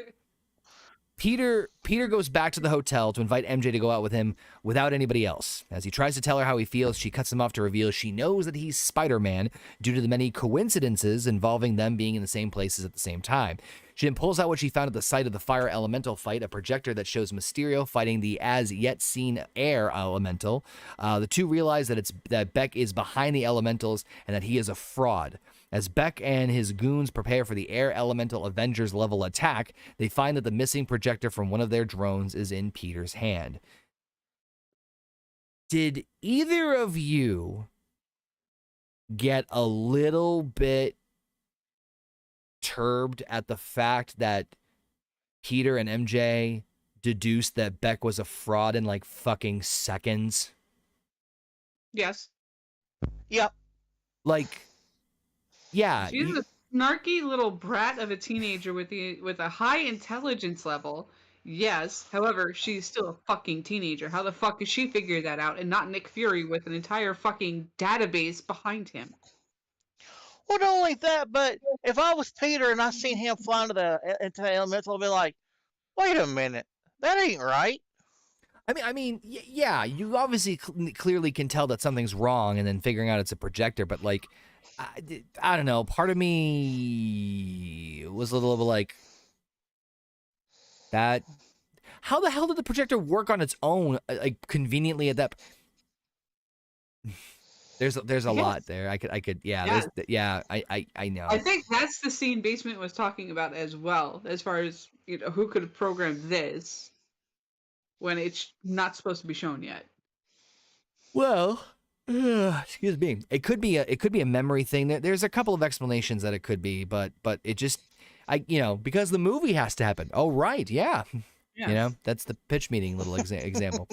Peter goes back to the hotel to invite MJ to go out with him without anybody else. As he tries to tell her how he feels, she cuts him off to reveal she knows that he's Spider-Man due to the many coincidences involving them being in the same places at the same time. She then pulls out what she found at the site of the fire elemental fight, a projector that shows Mysterio fighting the as yet seen air elemental. The two realize that Beck is behind the elementals and that he is a fraud. As Beck and his goons prepare for the Air Elemental Avengers level attack, they find that the missing projector from one of their drones is in Peter's hand. Did either of you get a little bit turbed at the fact that Peter and MJ deduced that Beck was a fraud in like fucking seconds? Yes. Yep. Like, yeah. She's a snarky little brat of a teenager with a high intelligence level. Yes. However, she's still a fucking teenager. How the fuck is she figured that out and not Nick Fury with an entire fucking database behind him? Well, not only that, but if I was Peter and I seen him fly into the elemental, I'd be like, wait a minute, that ain't right. I mean, yeah, you obviously clearly can tell that something's wrong and then figuring out it's a projector, but like, I don't know, part of me was a little bit like, that, how the hell did the projector work on its own, like conveniently at that? There's a lot there. I could, yeah, Yeah. I know. I think that's the scene Basement was talking about as well, as far as who could have programmed this when it's not supposed to be shown yet. Well, excuse me. It could be a memory thing. There's a couple of explanations that it could be, but it just, because the movie has to happen. Oh, right, yeah. Yes. That's the pitch meeting little example.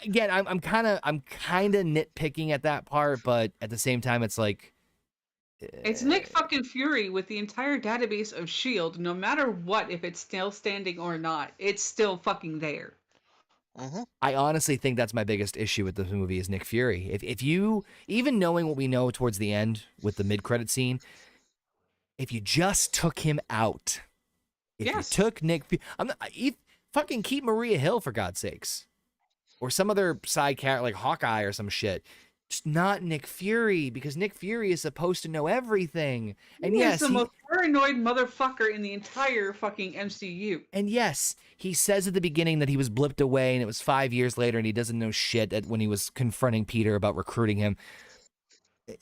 Again, I'm kind of nitpicking at that part, but at the same time, it's like, It's Nick fucking Fury with the entire database of S.H.I.E.L.D. No matter what, if it's still standing or not, it's still fucking there. Mm-hmm. I honestly think that's my biggest issue with this movie is Nick Fury. If you, even knowing what we know towards the end with the mid-credit scene, if you just took him out, if Yes. you took Nick, fucking keep Maria Hill for God's sakes, or some other side character like Hawkeye or some shit. Just not Nick Fury, because Nick Fury is supposed to know everything. And He's the most paranoid motherfucker in the entire fucking MCU. And yes, he says at the beginning that he was blipped away and it was 5 years later and he doesn't know shit when he was confronting Peter about recruiting him.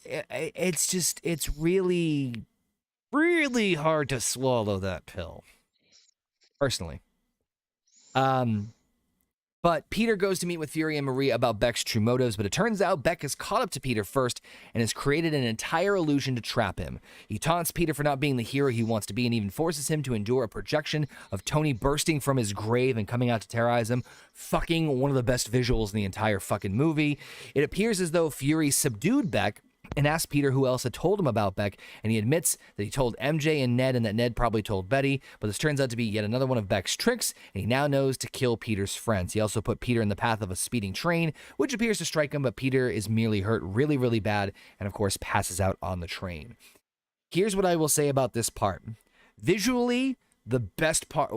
It's really, really hard to swallow that pill. Personally. But Peter goes to meet with Fury and Maria about Beck's true motives, but it turns out Beck has caught up to Peter first and has created an entire illusion to trap him. He taunts Peter for not being the hero he wants to be and even forces him to endure a projection of Tony bursting from his grave and coming out to terrorize him. Fucking one of the best visuals in the entire fucking movie. It appears as though Fury subdued Beck and asked Peter who else had told him about Beck, and he admits that he told MJ and Ned, and that Ned probably told Betty, but this turns out to be yet another one of Beck's tricks, and he now knows to kill Peter's friends. He also put Peter in the path of a speeding train, which appears to strike him, but Peter is merely hurt really, really bad, and of course passes out on the train. Here's what I will say about this part. Visually, the best part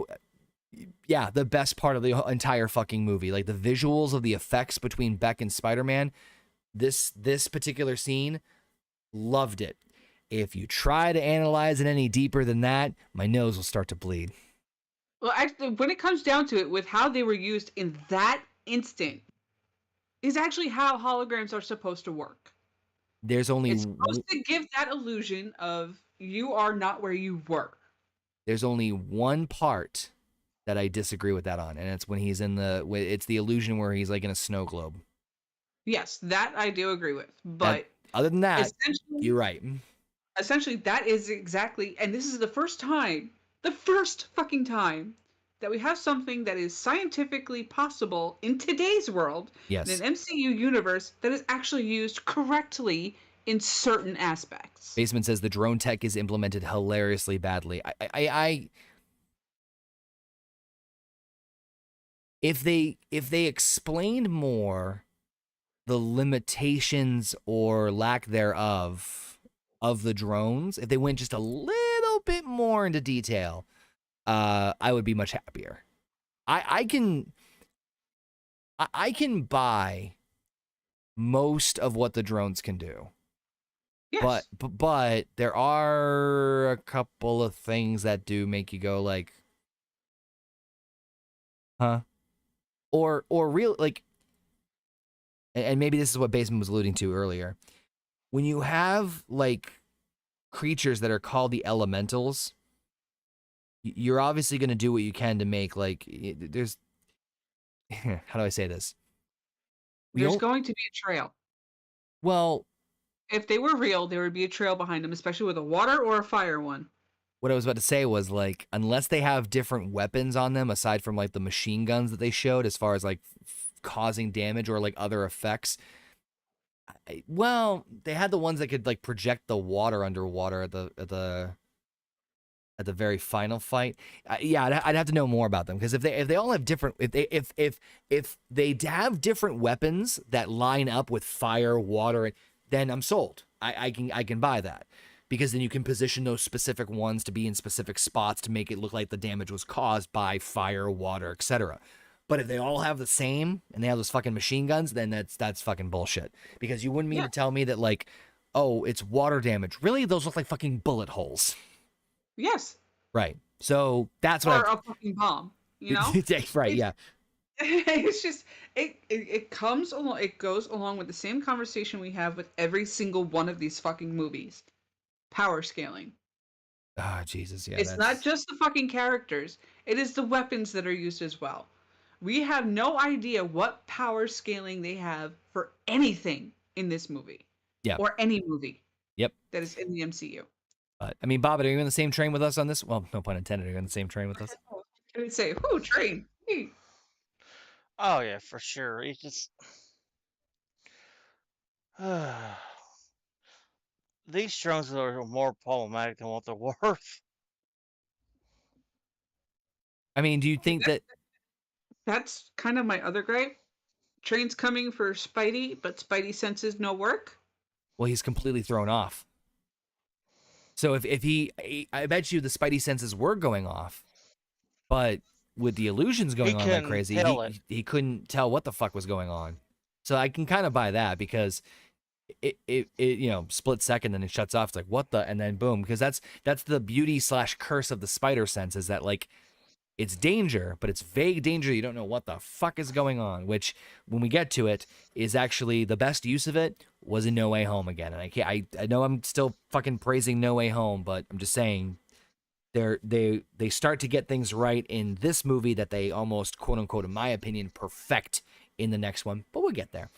of the entire fucking movie, like the visuals of the effects between Beck and Spider-Man, this particular scene, loved it. If you try to analyze it any deeper than that, my nose will start to bleed. Well, actually, when it comes down to it, with how they were used in that instant, is actually how holograms are supposed to work. There's only It's supposed to give that illusion of you are not where you were. there's only one part that I disagree with that on, and it's when he's in it's the illusion where he's like in a snow globe. Yes, that I do agree with. That, But other than that, essentially, you're right. that is exactly, and this is the first fucking time that we have something that is scientifically possible in today's world, in Yes. an MCU universe, that is actually used correctly in certain aspects. Baseman says the drone tech is implemented hilariously badly. If they explained more the limitations or lack thereof of the drones, if they went just a little bit more into detail, I would be much happier. I can buy most of what the drones can do. Yes. But there are a couple of things that do make you go like, huh? Or real, like, and maybe this is what Baseman was alluding to earlier. When you have like creatures that are called the elementals, you're obviously going to do what you can to make like there's how do I say this? There's going to be a trail. Well, If they were real, there would be a trail behind them, especially with a water or a fire one. what I was about to say was like, unless they have different weapons on them aside from like the machine guns that they showed as far as like causing damage or like other effects. Well, they had the ones that could like project the water underwater at the very final fight. Yeah, I'd have to know more about them because if they all have different if they have different weapons that line up with fire, water, then I'm sold. I can buy that because then you can position those specific ones to be in specific spots to make it look like the damage was caused by fire, water, etc. But if they all have the same and they have those fucking machine guns, then that's fucking bullshit. Because you wouldn't mean to tell me that like, oh, it's water damage. Really, those look like fucking bullet holes. Yes. Right. So that's or what a fucking bomb. You know. right. Yeah. It's just it comes along. It goes along with the same conversation we have with every single one of these fucking movies. Power scaling. Oh, Jesus. Yeah. It's not just the fucking characters. It is the weapons that are used as well. We have no idea what power scaling they have for anything in this movie. Yeah. Or any movie. Yep. That is in the MCU. But I mean, Bob, are you on the same train with us on this? Well, no pun intended. Are you on the same train with us? Can I say, "Whoo, train"? Hey. Oh yeah, for sure. It's just these drones are more problematic than what they're worth. I mean, do you think that? That's kind of my other gripe. Train's coming for Spidey, but Spidey senses no work. Well, he's completely thrown off. So if he, I bet you the Spidey senses were going off, but with the illusions going on like crazy, he couldn't tell what the fuck was going on. So I can kind of buy that because it you know, split second, then it shuts off. It's like what the, and then boom, because that's the beauty / curse of the spider sense is that like it's danger, but it's vague danger. You don't know what the fuck is going on, which when we get to it is actually the best use of it was in No Way Home again. And I know I'm still fucking praising No Way Home, but I'm just saying they start to get things right in this movie that they almost quote unquote, in my opinion, perfect in the next one, but we'll get there.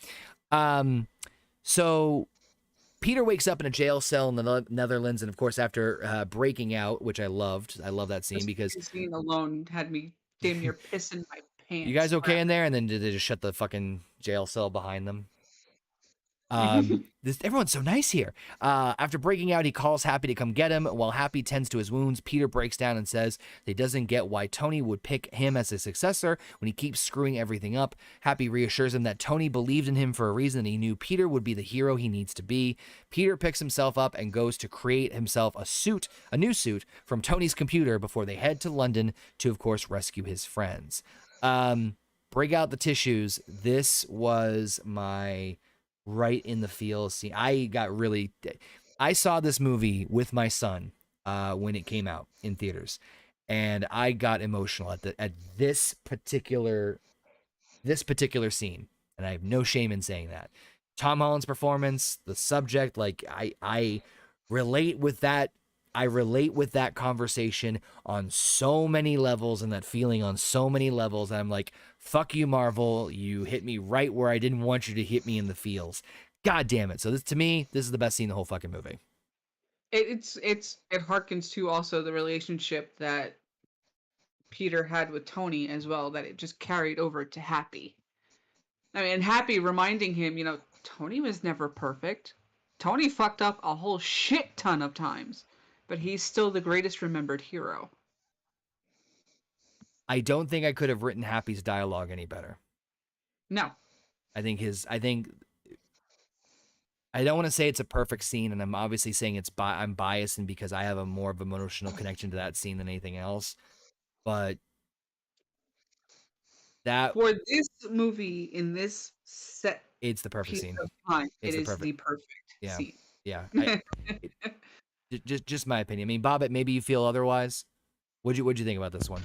So Peter wakes up in a jail cell in the Netherlands, and of course, after breaking out, which I love that scene because the scene alone had me damn near pissing my pants. You guys okay in there? And then did they just shut the fucking jail cell behind them? Everyone's so nice here. After breaking out, he calls Happy to come get him. While Happy tends to his wounds, Peter breaks down and says he doesn't get why Tony would pick him as his successor when he keeps screwing everything up. Happy reassures him that Tony believed in him for a reason and he knew Peter would be the hero he needs to be. Peter picks himself up and goes to create himself a new suit from Tony's computer before they head to London to, of course, rescue his friends. Break out the tissues. This was my right in the feels scene. I saw this movie with my son when it came out in theaters, and I got emotional at this particular scene. and I have no shame in saying that. Tom Holland's performance, the subject, like I relate with that. I relate with that conversation on so many levels and that feeling on so many levels. I'm like, fuck you, Marvel. You hit me right where I didn't want you to hit me in the feels. God damn it. So this, to me, this is the best scene in the whole fucking movie. It harkens to also the relationship that Peter had with Tony as well, that it just carried over to Happy. I mean, and Happy reminding him, Tony was never perfect. Tony fucked up a whole shit ton of times, but he's still the greatest remembered hero. I don't think I could have written Happy's dialogue any better. No. I think I don't want to say it's a perfect scene, and I'm obviously saying I'm biased and because I have a more of emotional connection to that scene than anything else. But that For this movie in this set it's the perfect piece scene. of time, It's it the is perfect. the perfect Yeah, scene. yeah. Just my opinion. I mean, Bobbit, maybe you feel otherwise. What'd you think about this one?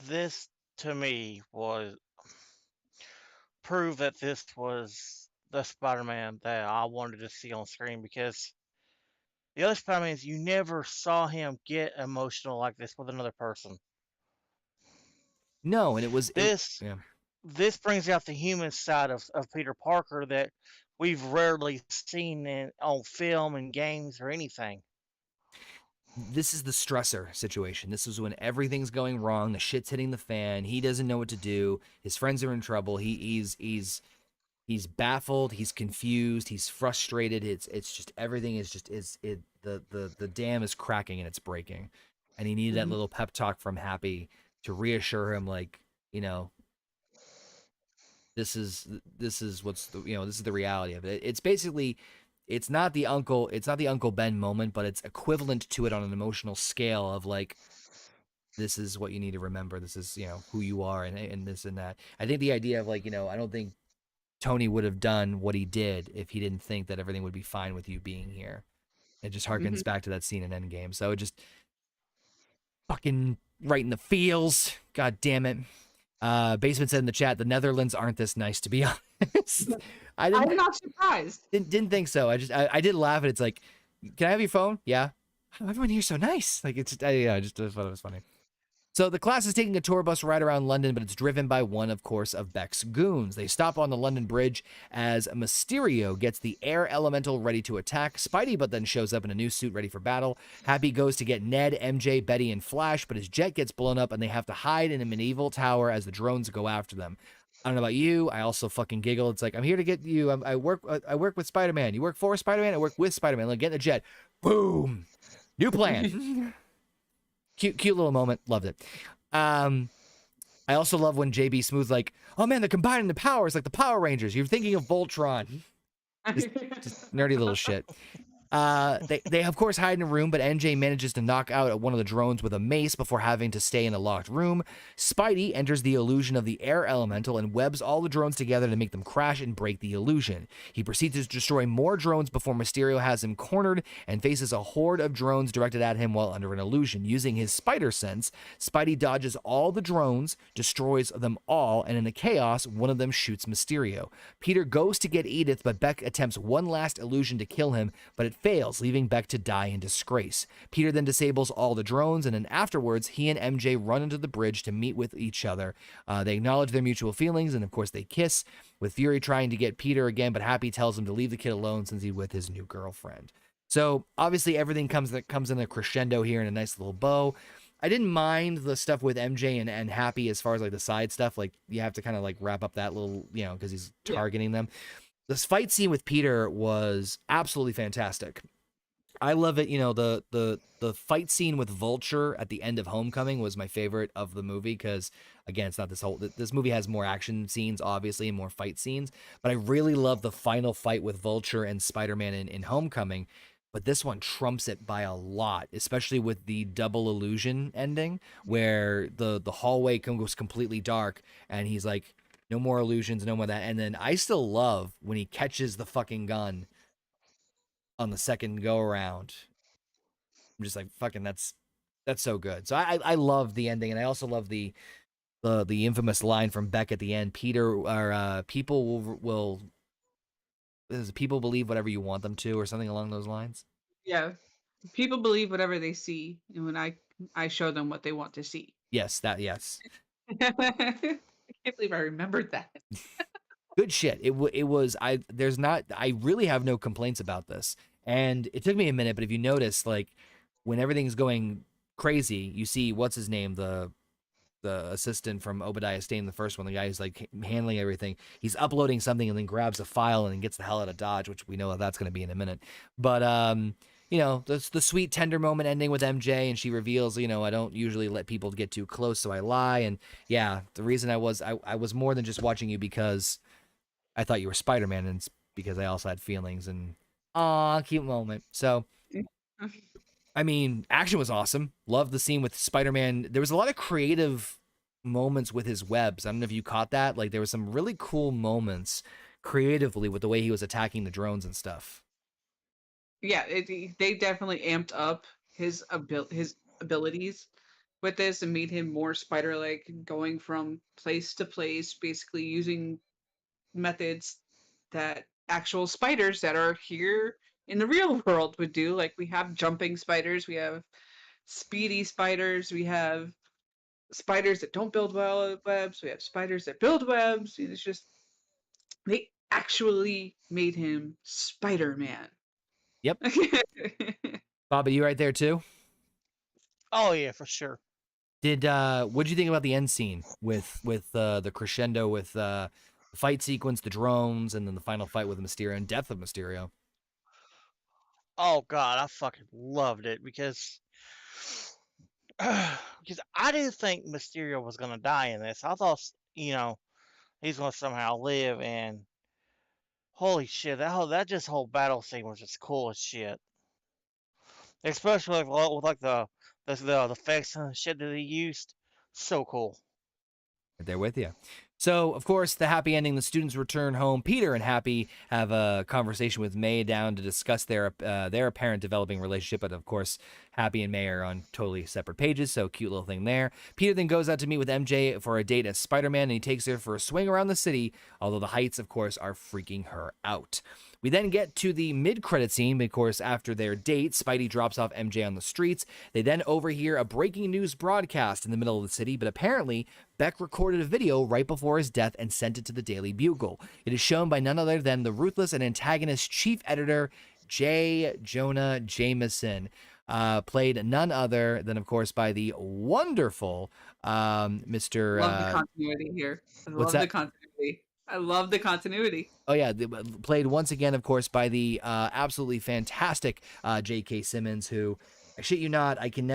This to me was prove that this was the Spider-Man that I wanted to see on screen, because the other Spider-Mans, you never saw him get emotional like this with another person. No, and it was This yeah. this brings out the human side of Peter Parker that we've rarely seen on film and games or anything. This is the stressor situation. This is when everything's going wrong, the shit's hitting the fan, he doesn't know what to do, his friends are in trouble, he's baffled, he's confused, he's frustrated. It's just everything is just is it the dam is cracking and it's breaking. And he needed that Mhm. little pep talk from Happy to reassure him, like, you know, this is what's the this is the reality of it. It's basically it's not the Uncle Ben moment, but it's equivalent to it on an emotional scale of like, this is what you need to remember. This is, who you are, and this and that. I think the idea of like, I don't think Tony would have done what he did if he didn't think that everything would be fine with you being here. It just harkens Mhm. back to that scene in Endgame. So it just fucking right in the feels. God damn it. Basement said in the chat, the Netherlands aren't this nice, to be honest. I I'm didn't not surprised. didn't think so. I did laugh, and it's like, can I have your phone? Yeah. How everyone here's so nice. Like it's I just thought it was funny. So the class is taking a tour bus ride around London, but it's driven by one, of course, of Beck's goons. They stop on the London Bridge as Mysterio gets the air elemental ready to attack. Spidey but then shows up in a new suit ready for battle. Happy goes to get Ned, MJ, Betty, and Flash, but his jet gets blown up and they have to hide in a medieval tower as the drones go after them. I don't know about you. I also fucking giggle. It's like, I'm here to get you. I work with Spider-Man. You work for Spider-Man. I work with Spider-Man. Like, get in the jet. Boom. New plan. Cute little moment. Loved it. I also love when JB Smooth's like, oh man, they're combining the powers like the Power Rangers. You're thinking of Voltron. Just nerdy little shit. They of course hide in a room, but NJ manages to knock out one of the drones with a mace before having to stay in a locked room. Spidey enters the illusion of the air elemental and webs all the drones together to make them crash and break the illusion. He proceeds to destroy more drones before Mysterio has him cornered and faces a horde of drones directed at him while under an illusion. Using his spider sense, Spidey dodges all the drones, destroys them all, and in the chaos, one of them shoots Mysterio. Peter goes to get Edith, but Beck attempts one last illusion to kill him, but it fails, leaving Beck to die in disgrace. Peter then disables all the drones, and then afterwards, he and MJ run into the bridge to meet with each other. They acknowledge their mutual feelings, and of course they kiss, with Fury trying to get Peter again, but Happy tells him to leave the kid alone since he's with his new girlfriend. So obviously everything comes in a crescendo here in a nice little bow. I didn't mind the stuff with MJ and Happy as far as like the side stuff. Like you have to kind of like wrap up that little, because he's targeting them. This fight scene with Peter was absolutely fantastic. I love it. The fight scene with Vulture at the end of Homecoming was my favorite of the movie because, again, it's not this movie has more action scenes, obviously, and more fight scenes. But I really love the final fight with Vulture and Spider-Man in Homecoming. But this one trumps it by a lot, especially with the double illusion ending where the hallway goes completely dark and he's like, no more illusions, no more that. And then I still love when he catches the fucking gun on the second go around. I'm just like, fucking, that's so good. So I love the ending, and I also love the the infamous line from Beck at the end. Peter, or people will is people believe whatever you want them to, or something along those lines. Yeah. People believe whatever they see, and when I show them what they want to see. Yes, yes. I can't believe I remembered that. Good shit. It was I really have no complaints about this. And it took me a minute, but if you notice, like when everything's going crazy, you see what's his name, the assistant from Obadiah Stane, the first one, the guy who's like handling everything. He's uploading something and then grabs a file and then gets the hell out of Dodge, which we know that's going to be in a minute. But you know, the sweet tender moment ending with MJ, and she reveals, you know, I don't usually let people get too close, so I lie. And yeah, the reason I was more than just watching you because I thought you were Spider-Man, and it's because I also had feelings and cute moment. So I mean, action was awesome. Loved the scene with Spider-Man. There was a lot of creative moments with his webs. I don't know if you caught that. Like there was some really cool moments creatively with the way he was attacking the drones and stuff. Yeah, they definitely amped up his abilities with this and made him more spider-like, going from place to place, basically using methods that actual spiders that are here in the real world would do. Like we have jumping spiders, we have speedy spiders, we have spiders that don't build webs, we have spiders that build webs. It's just they actually made him Spider-Man. Yep. Bobby, you right there too? Oh yeah, for sure. Did what did you think about the end scene with the crescendo with the fight sequence, the drones, and then the final fight with Mysterio and death of Mysterio? Oh god, I fucking loved it because I didn't think Mysterio was gonna die in this. I thought, you know, he's gonna somehow live. And holy shit, that whole battle scene was just cool as shit. Especially with like the effects and shit that he used. So cool. Right there with you. So, of course, the happy ending, the students return home. Peter and Happy have a conversation with May down to discuss their apparent developing relationship. But, of course, Happy and May are on totally separate pages, so cute little thing there. Peter then goes out to meet with MJ for a date as Spider-Man, and he takes her for a swing around the city, although the heights, of course, are freaking her out. We then get to the mid-credit scene. Of course, after their date, Spidey drops off MJ on the streets. They then overhear a breaking news broadcast in the middle of the city, but apparently Beck recorded a video right before his death and sent it to the Daily Bugle. It is shown by none other than the ruthless and antagonist chief editor, J. Jonah Jameson, played none other than, of course, by the wonderful Mr. Love the continuity here. I love the continuity. I love the continuity. Oh yeah, played once again, of course, by the absolutely fantastic J.K. Simmons, who, I shit you not, I can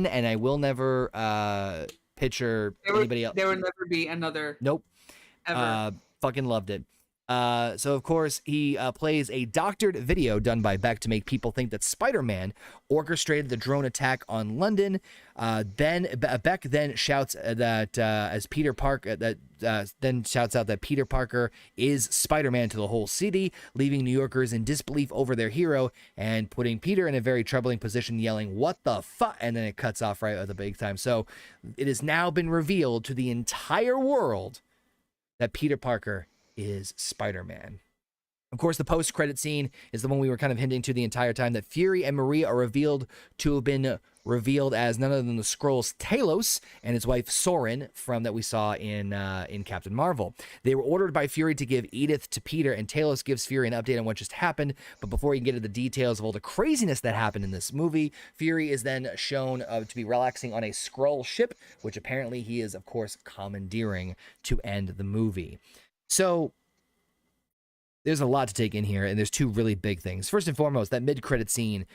and I will never picture anybody else. There will never be another. Nope. Ever. Fucking loved it. So, of course, he plays a doctored video done by Beck to make people think that Spider-Man orchestrated the drone attack on London. Beck then shouts that as Peter Parker, then shouts out that Peter Parker is Spider-Man to the whole city, leaving New Yorkers in disbelief over their hero and putting Peter in a very troubling position, yelling, "What the fuck?" And then it cuts off right at the big time. So it has now been revealed to the entire world that Peter Parker is Spider-Man. Of course, the post-credit scene is the one we were kind of hinting to the entire time, that Fury and Marie are revealed to have been revealed as none other than the Skrulls Talos and his wife Soren from that we saw in Captain Marvel. They were ordered by Fury to give Edith to Peter, and Talos gives Fury an update on what just happened. But before he can get into the details of all the craziness that happened in this movie, Fury is then shown to be relaxing on a Skrull ship, which apparently he is, of course, commandeering to end the movie. So there's a lot to take in here, and there's two really big things. First and foremost, that mid-credit scene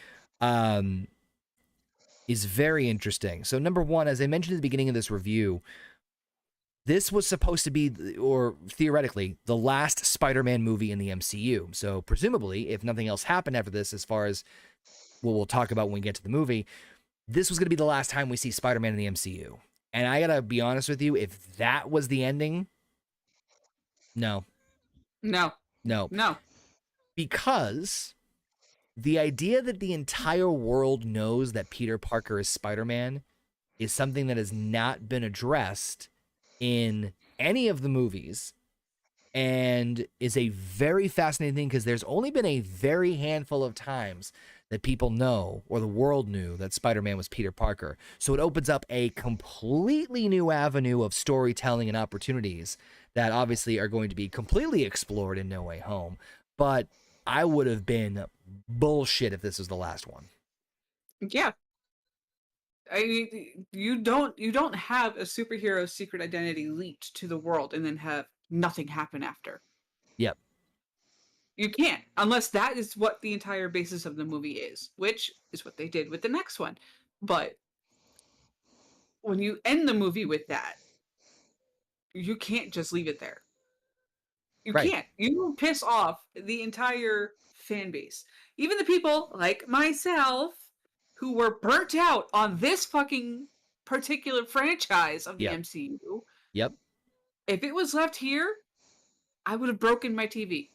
is very interesting. So number one, as I mentioned at the beginning of this review, this was supposed to be, or theoretically, the last Spider-Man movie in the MCU. So presumably, if nothing else happened after this, as far as what we'll talk about when we get to the movie, this was going to be the last time we see Spider-Man in the MCU. And I gotta be honest with you, if that was the ending, no. Because the idea that the entire world knows that Peter Parker is Spider-Man is something that has not been addressed in any of the movies, and is a very fascinating thing because there's only been a very handful of times that people know, or the world knew, that Spider-Man was Peter Parker. So it opens up a completely new avenue of storytelling and opportunities that obviously are going to be completely explored in No Way Home. But I would have been bullshit if this was the last one. Yeah. You don't have a superhero's secret identity leaked to the world and then have nothing happen after. Yep. You can't, unless that is what the entire basis of the movie is, which is what they did with the next one. But when you end the movie with that, you can't just leave it there. You Right. can't. You piss off the entire fan base. Even the people like myself who were burnt out on this fucking particular franchise of the Yep. MCU. Yep. If it was left here, I would have broken my TV.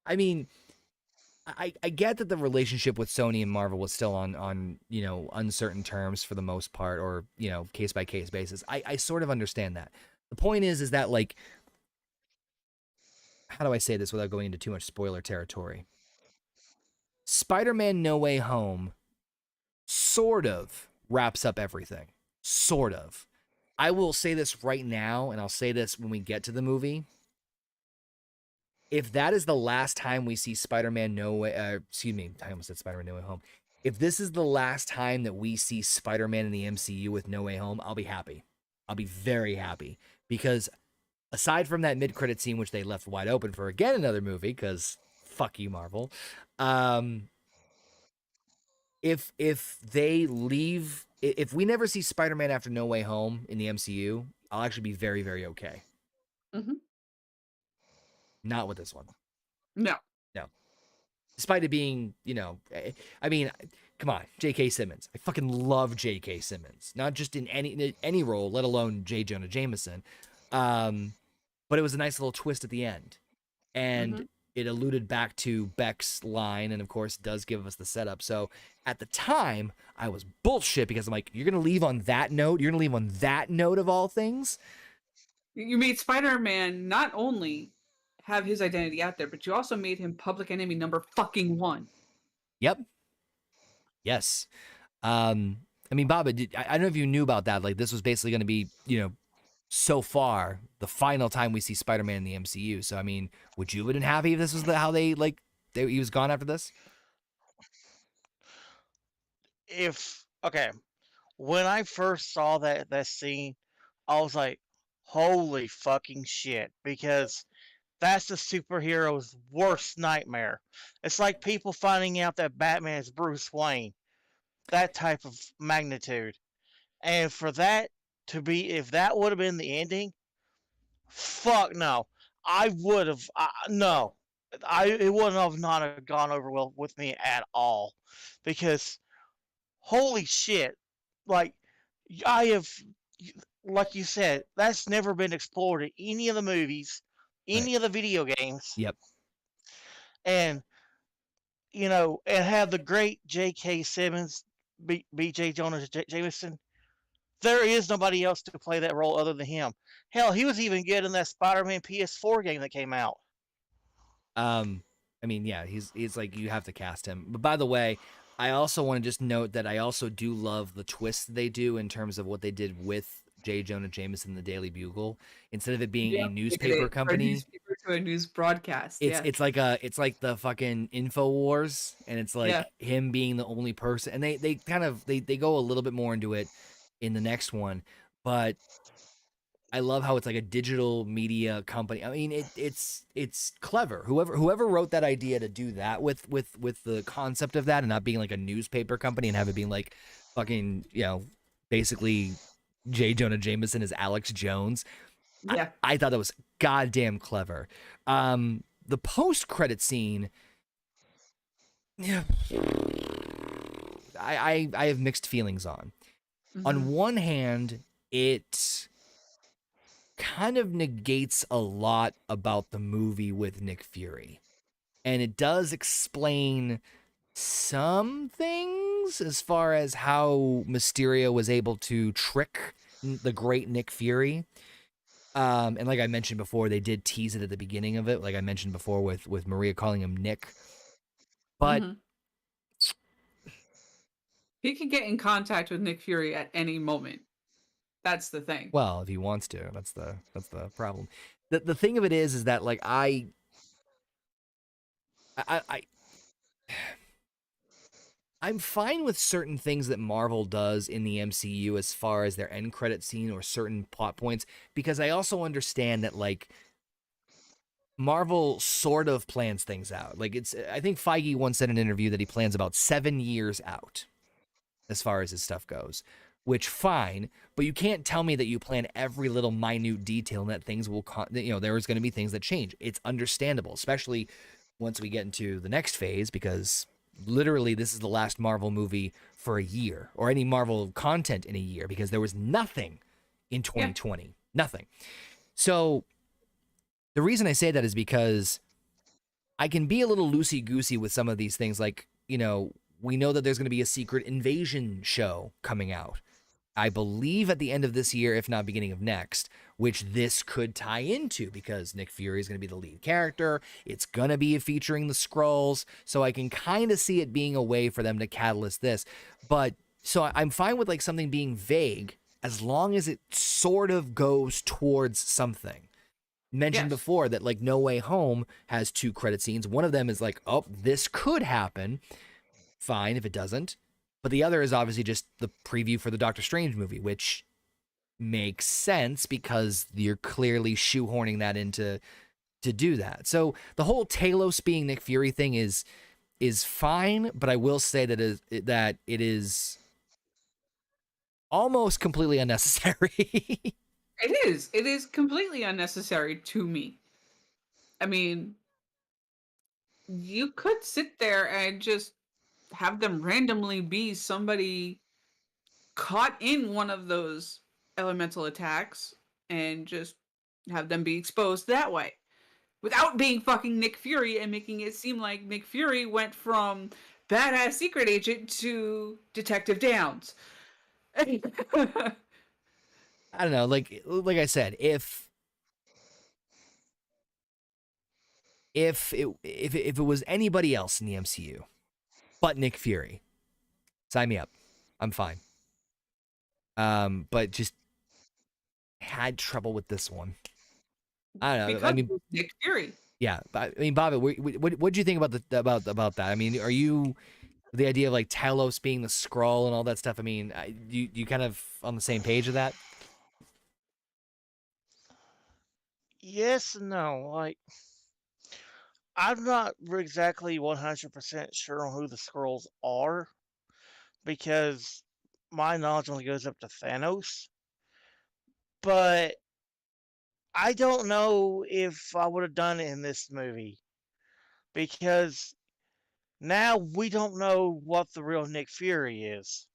I mean, I get that the relationship with Sony and Marvel was still on uncertain terms for the most part, or case by case basis. I sort of understand that. The point is that, like, how do I say this without going into too much spoiler territory? Spider-Man No Way Home sort of wraps up everything. Sort of. I will say this right now, and I'll say this when we get to the movie. If that is the last time we see Spider-Man I almost said Spider-Man No Way Home. If this is the last time that we see Spider-Man in the MCU with No Way Home, I'll be happy. I'll be very happy. Because aside from that mid-credit scene, which they left wide open for, again, another movie, because fuck you, Marvel. If they leave... If we never see Spider-Man after No Way Home in the MCU, I'll actually be very, very okay. Mm-hmm. Not with this one. No. Despite it being, I mean, come on, J.K. Simmons. I fucking love J.K. Simmons. Not just in any role, let alone J. Jonah Jameson. But it was a nice little twist at the end. And it alluded back to Beck's line, and of course does give us the setup. So at the time, I was bullshit because I'm like, you're going to leave on that note? You're going to leave on that note of all things? You made Spider-Man not only have his identity out there, but you also made him public enemy number fucking 1. Yep. Yes. I mean, Baba, I don't know if you knew about that. Like, this was basically going to be, so far the final time we see Spider-Man in the MCU. So, I mean, would you have been happy if this was how he was gone after this? When I first saw that scene, I was like, holy fucking shit, because that's the superhero's worst nightmare. It's like people finding out that Batman is Bruce Wayne. That type of magnitude. And for that to be, if that would have been the ending, fuck no. I would have, no. It wouldn't have not have gone over well with me at all. Because, holy shit. Like, like you said, that's never been explored in any of the movies, any of the video games. Yep. And, and have the great J.K. Simmons be J. Jonah Jameson. There is nobody else to play that role other than him. Hell, he was even good in that Spider-Man PS4 game that came out. I mean, yeah, he's like, you have to cast him. But by the way, I also want to just note that I also do love the twist they do in terms of what they did with J. Jonah Jameson, the Daily Bugle. Instead of it being a newspaper company, a newspaper to a news broadcast. It's like the fucking InfoWars, and it's like him being the only person. And they kind of they go a little bit more into it in the next one, but I love how it's like a digital media company. I mean, it's clever. Whoever wrote that idea to do that with the concept of that, and not being like a newspaper company and have it being like fucking, basically J. Jonah Jameson is Alex Jones. Yeah. I thought that was goddamn clever. The post-credit scene, yeah, I have mixed feelings on. On one hand, it kind of negates a lot about the movie with Nick Fury. And it does explain some things as far as how Mysterio was able to trick the great Nick Fury. And like I mentioned before, they did tease it at the beginning of it, like I mentioned before with Maria calling him Nick. But Mhm. He can get in contact with Nick Fury at any moment. That's the thing. well, if he wants to, that's the problem. The thing of it is that like I I'm fine with certain things that Marvel does in the MCU as far as their end credit scene or certain plot points, because I also understand that like Marvel sort of plans things out. Like I think Feige once said in an interview that he plans about 7 years out as far as his stuff goes, which fine, but you can't tell me that you plan every little minute detail and that things will, there's going to be things that change. It's understandable, especially once we get into the next phase, because literally this is the last Marvel movie for a year or any Marvel content in a year, because there was nothing in 2020, nothing. So the reason I say that is because I can be a little loosey-goosey with some of these things. Like, we know that there's going to be a secret invasion show coming out, I believe at the end of this year, if not beginning of next, which this could tie into because Nick Fury is going to be the lead character. It's going to be featuring the Skrulls. So I can kind of see it being a way for them to catalyst this. But so I'm fine with like something being vague as long as it sort of goes towards something. Mentioned before that like No Way Home has 2 credit scenes. One of them is like, oh, this could happen. Fine if it doesn't. But the other is obviously just the preview for the Doctor Strange movie, which makes sense because you're clearly shoehorning that into to do that. So the whole Talos being Nick Fury thing is fine, but I will say that it is almost completely unnecessary. It is. It is completely unnecessary to me. I mean, you could sit there and just have them randomly be somebody caught in one of those elemental attacks and just have them be exposed that way without being fucking Nick Fury and making it seem like Nick Fury went from badass secret agent to Detective Downs. I don't know, like I said, if it was anybody else in the MCU but Nick Fury, sign me up. I'm fine. But just had trouble with this one. I don't know. Because I mean, Nick Fury. yeah. I mean, Bobby, what do you think about that? I mean, are you the idea of like Talos being the Skrull and all that stuff? I mean, you kind of on the same page of that? Yes and no. Like, I'm not exactly 100% sure on who the Skrulls are because my knowledge only goes up to Thanos. But I don't know if I would have done it in this movie because now we don't know what the real Nick Fury is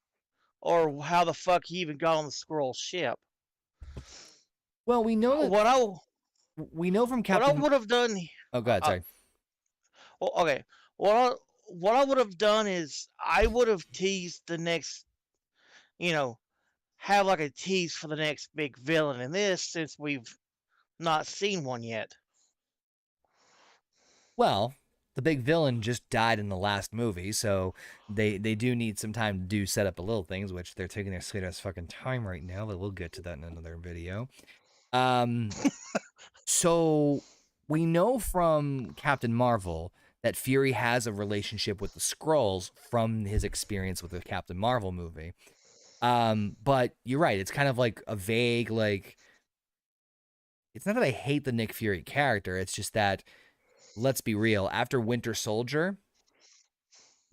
or how the fuck he even got on the Skrull ship. Well, we know that What I from what I Captain. would have done. Oh, God, sorry. Well, okay. What I would have done is I would have teased the next, have like a tease for the next big villain in this since we've not seen one yet. Well, the big villain just died in the last movie, so they do need some time to do set up the little things, which they're taking their sweet ass fucking time right now. But we'll get to that in another video. So we know from Captain Marvel that Fury has a relationship with the Skrulls from his experience with the Captain Marvel movie. But you're right, it's kind of like a vague, like, it's not that I hate the Nick Fury character, it's just that, let's be real, after Winter Soldier,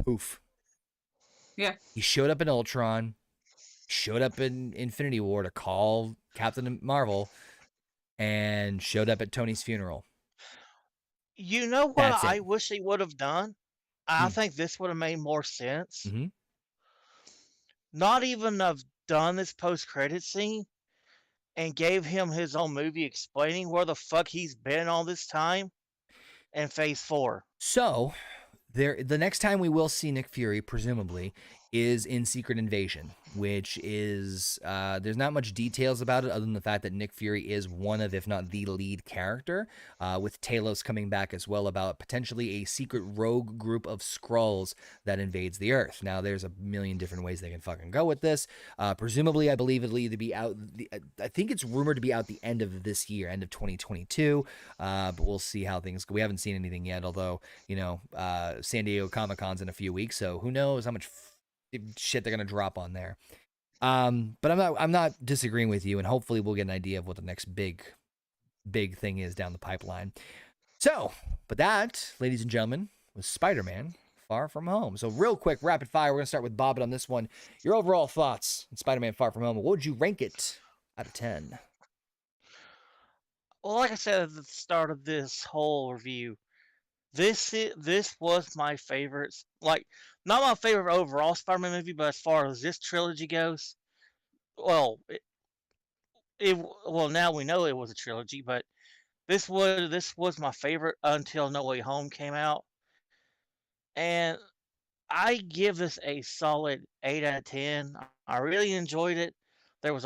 poof. Yeah. He showed up in Ultron, showed up in Infinity War to call Captain Marvel, and showed up at Tony's funeral. You know what That's I it. wish he would have done? I think this would have made more sense. Mm-hmm. Not even have done this post-credit scene and gave him his own movie explaining where the fuck he's been all this time in Phase 4. So, The next time we will see Nick Fury, presumably, is in Secret Invasion, which is there's not much details about it other than the fact that Nick Fury is one of, if not the lead character, with Talos coming back as well, about potentially a secret rogue group of Skrulls that invades the Earth. Now, there's a million different ways they can fucking go with this. Presumably, I believe it'll either be out. I think it's rumored to be out the end of this year, end of 2022. But we'll see how things go. We haven't seen anything yet, although, San Diego Comic-Con's in a few weeks, so who knows how much shit they're gonna drop on there. But I'm not disagreeing with you, and hopefully we'll get an idea of what the next big thing is down the pipeline. So, but that, ladies and gentlemen, was Spider-Man Far From Home. So real quick, rapid fire, we're gonna start with Bobbit on this one. Your overall thoughts on Spider-Man Far From Home. What would you rank it out of 10? Well, like I said at the start of this whole review, this was my favorite. Like, not my favorite overall Spider-Man movie, but as far as this trilogy goes, well, now we know it was a trilogy, but this was my favorite until No Way Home came out, and I give this a solid 8 out of 10. I really enjoyed it. There were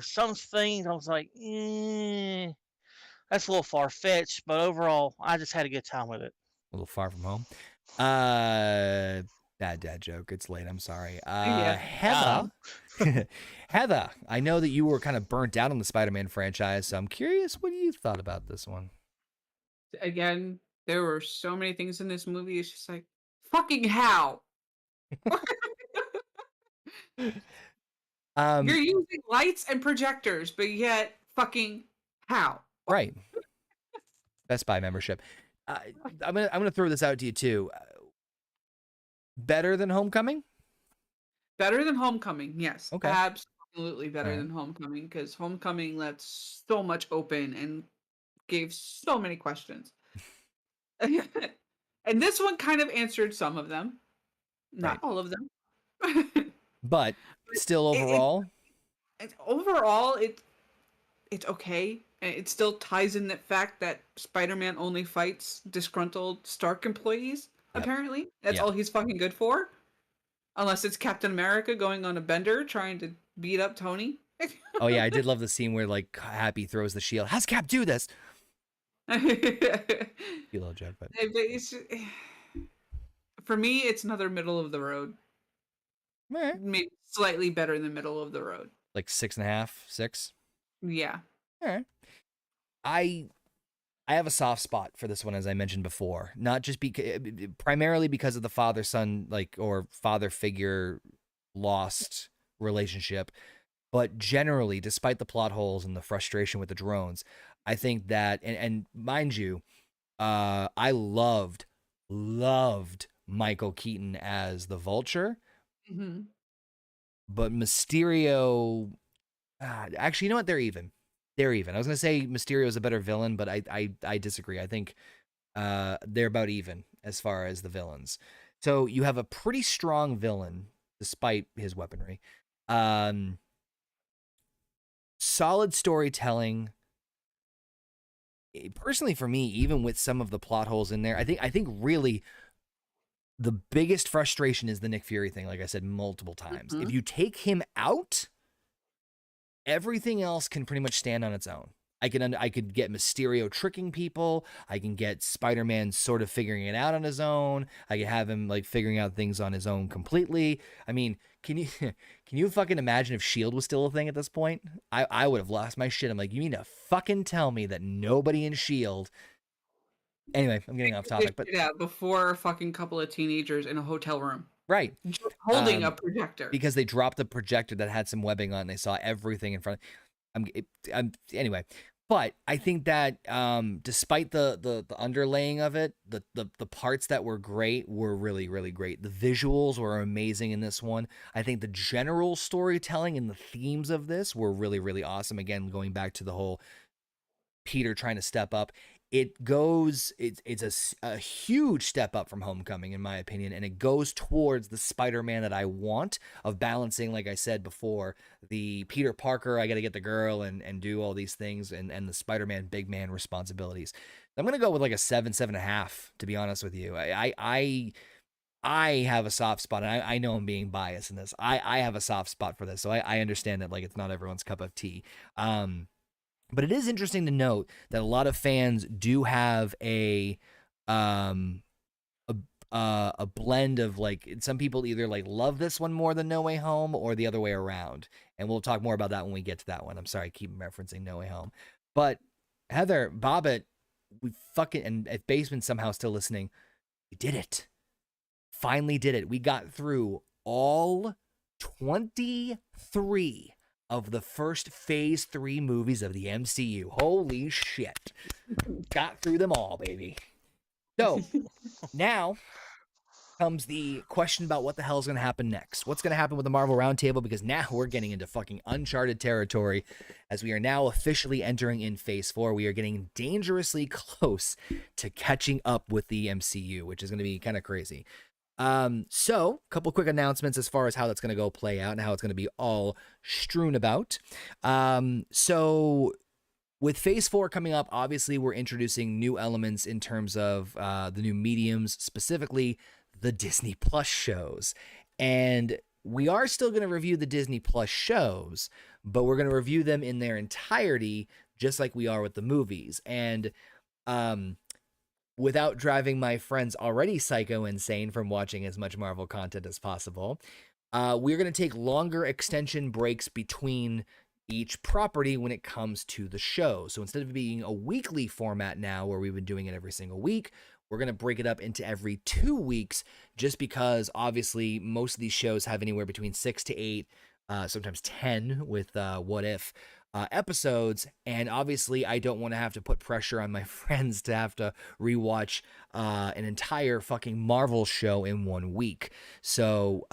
some things I was like, that's a little far-fetched, but overall, I just had a good time with it. A little Far From Home. Bad dad joke. It's late. I'm sorry. Heather. Heather, I know that you were kind of burnt out on the Spider-Man franchise, so I'm curious what you thought about this one. Again, there were so many things in this movie. It's just like, fucking how? You're using lights and projectors, but yet fucking how? Right. Best Buy membership. I'm gonna throw this out to you too. Better than Homecoming? Better than Homecoming, yes. Okay. Absolutely better Alright. than Homecoming, because Homecoming left so much open and gave so many questions. And this one kind of answered some of them. Not all of them. But still overall? Overall, it's okay. It still ties in the fact that Spider-Man only fights disgruntled Stark employees, Yep. apparently. That's Yep. all he's fucking good for. Unless it's Captain America going on a bender trying to beat up Tony. Oh yeah, I did love the scene where like Happy throws the shield. How's Cap do this? You little joke, but for me, it's another middle of the road. eh, Maybe slightly better than middle of the road. like 6.5, 6. Yeah. All right. I have a soft spot for this one, as I mentioned before. Not just primarily because of the father-son, or father figure lost relationship, but generally, despite the plot holes and the frustration with the drones, I think that, and mind you, I loved Michael Keaton as the Vulture, Mm-hmm. but Mysterio, actually, you know what? They're even. They're even. I was gonna say Mysterio is a better villain, but I disagree. I think they're about even as far as the villains. So you have a pretty strong villain despite his weaponry. Solid storytelling. Personally, for me, even with some of the plot holes in there, I think really the biggest frustration is the Nick Fury thing. Like I said multiple times, Mhm. if you take him out, everything else can pretty much stand on its own. I could get Mysterio tricking people. I can get Spider-Man sort of figuring it out on his own. I could have him like figuring out things on his own completely. I mean, can you fucking imagine if S.H.I.E.L.D. was still a thing at this point? I would have lost my shit. I'm like, you mean to fucking tell me that nobody in S.H.I.E.L.D. Anyway, I'm getting off topic, but yeah, before a fucking couple of teenagers in a hotel room. right. Just holding a projector. Because they dropped a projector that had some webbing on it and they saw everything in front. Anyway, but I think that despite the underlaying of it, the parts that were great were really, really great. The visuals were amazing in this one. I think the general storytelling and the themes of this were really, really awesome. Again, going back to the whole Peter trying to step up. It's a huge step up from Homecoming, in my opinion, and it goes towards the Spider-Man that I want, of balancing, like I said before, the Peter Parker, I got to get the girl and do all these things, and the Spider-Man big man responsibilities. I'm gonna go with like a 7, 7.5. To be honest with you, I have a soft spot, and I know I'm being biased in this. I have a soft spot for this, so I understand that like it's not everyone's cup of tea. But it is interesting to note that a lot of fans do have um a blend of like some people either like love this one more than No Way Home or the other way around, and we'll talk more about that when we get to that one. I'm sorry, I keep referencing No Way Home, but Heather, Bobbitt, we fucking, and if Basement somehow still listening, we did it. Finally did it. We got through all 23 of the first phase 3 movies of the MCU. Holy shit. Got through them all, baby. So now comes the question about what the hell is going to happen next. What's going to happen with the Marvel Roundtable? Because now we're getting into fucking uncharted territory as we are now officially entering in phase 4. We are getting dangerously close to catching up with the MCU, which is going to be kind of crazy. So a couple quick announcements as far as how that's going to go play out and how it's going to be all strewn about. So with phase 4 coming up, obviously we're introducing new elements in terms of the new mediums, specifically the Disney Plus shows. And we are still going to review the Disney Plus shows, but we're going to review them in their entirety, just like we are with the movies. And without driving my friends already psycho insane from watching as much Marvel content as possible, we're going to take longer extension breaks between each property when it comes to the show. So instead of being a weekly format now where we've been doing it every single week, we're going to break it up into every 2 weeks, just because obviously most of these shows have anywhere between 6 to 8, sometimes 10 with What If episodes. And obviously I don't want to have to put pressure on my friends to have to rewatch an entire fucking Marvel show in 1 week. So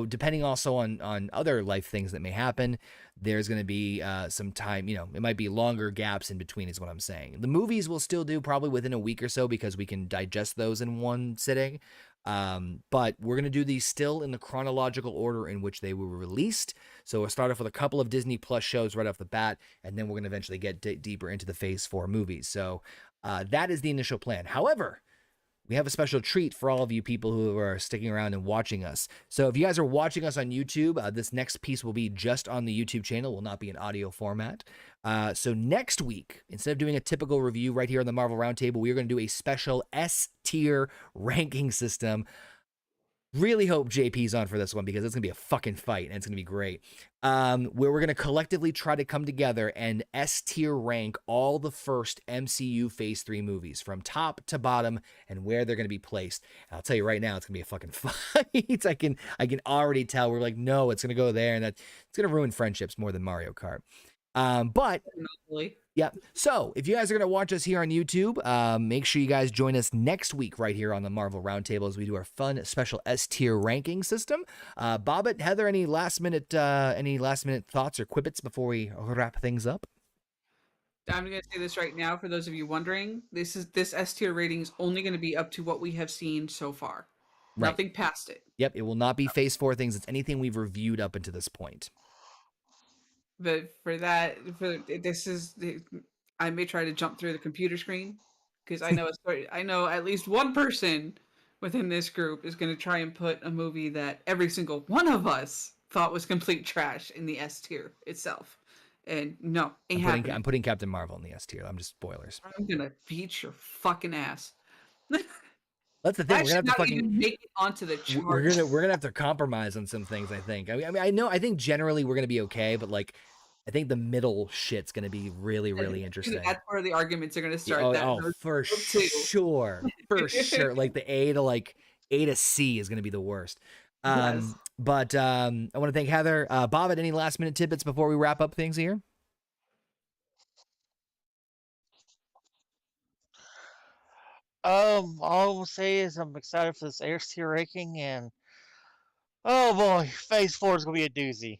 depending also on other life things that may happen, there's going to be some time, it might be longer gaps in between is what I'm saying. The movies we'll still do probably within a week or so because we can digest those in one sitting. But we're going to do these still in the chronological order in which they were released. So we'll start off with a couple of Disney Plus shows right off the bat, and then we're going to eventually get deeper into the phase 4 movies. So that is the initial plan. However, we have a special treat for all of you people who are sticking around and watching us. So if you guys are watching us on YouTube, this next piece will be just on the YouTube channel, will not be in audio format. So next week, instead of doing a typical review right here on the Marvel Roundtable, we are going to do a special S-tier ranking system. Really hope JP's on for this one because it's going to be a fucking fight and it's going to be great. Where we're going to collectively try to come together and S-tier rank all the first MCU Phase 3 movies from top to bottom and where they're going to be placed. And I'll tell you right now, it's going to be a fucking fight. I can already tell. We're like, no, it's going to go there, and it's going to ruin friendships more than Mario Kart. But yeah, so if you guys are going to watch us here on YouTube, make sure you guys join us next week right here on the Marvel Roundtable as we do our fun special S-tier ranking system. Bobbitt, Heather, any last minute thoughts or quippets before we wrap things up? I'm going to say this right now for those of you wondering. This S-tier rating is only going to be up to what we have seen so far. Right. Nothing past it. Yep, it will not be phase 4 things. It's anything we've reviewed up until this point. But I may try to jump through the computer screen because I know at least one person within this group is going to try and put a movie that every single one of us thought was complete trash in the S tier itself. And no, I'm putting Captain Marvel in the S tier. I'm just spoilers. I'm gonna beat your fucking ass. That's the thing. We're gonna have to even make it onto the chart. We're gonna have to compromise on some things. I think. I think generally we're gonna be okay, but like, I think the middle shit's gonna be really, really interesting. That's where the arguments are gonna start. For sure, for sure. Like the A to C is gonna be the worst. Yes. But I want to thank Heather. Bobbitt, any last minute tidbits before we wrap up things here? All I will say is I'm excited for this S-tier ranking, and oh boy, phase 4 is gonna be a doozy.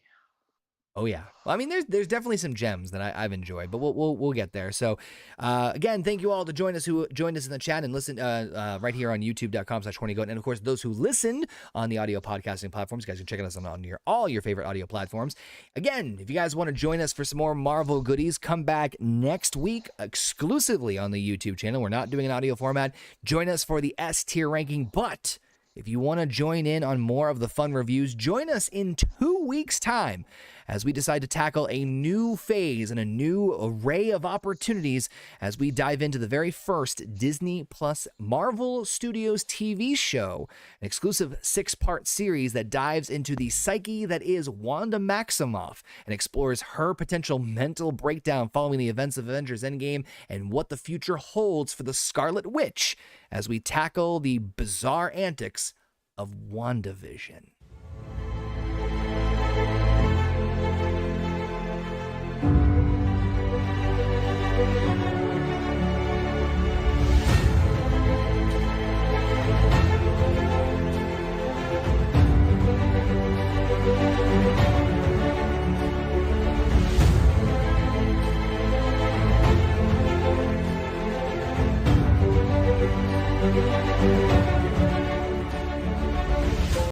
Oh yeah. Well, I mean, there's definitely some gems that I've enjoyed, but we'll get there. So, again, thank you all to join us who joined us in the chat and listen right here on YouTube.com/HornyGoat, and of course those who listen on the audio podcasting platforms. You guys can check us on all your favorite audio platforms. Again, if you guys want to join us for some more Marvel goodies, come back next week exclusively on the YouTube channel. We're not doing an audio format. Join us for the S tier ranking, but if you want to join in on more of the fun reviews, join us in 2 weeks' time as we decide to tackle a new phase and a new array of opportunities as we dive into the very first Disney Plus Marvel Studios TV show, an exclusive 6-part series that dives into the psyche that is Wanda Maximoff and explores her potential mental breakdown following the events of Avengers Endgame and what the future holds for the Scarlet Witch as we tackle the bizarre antics of WandaVision.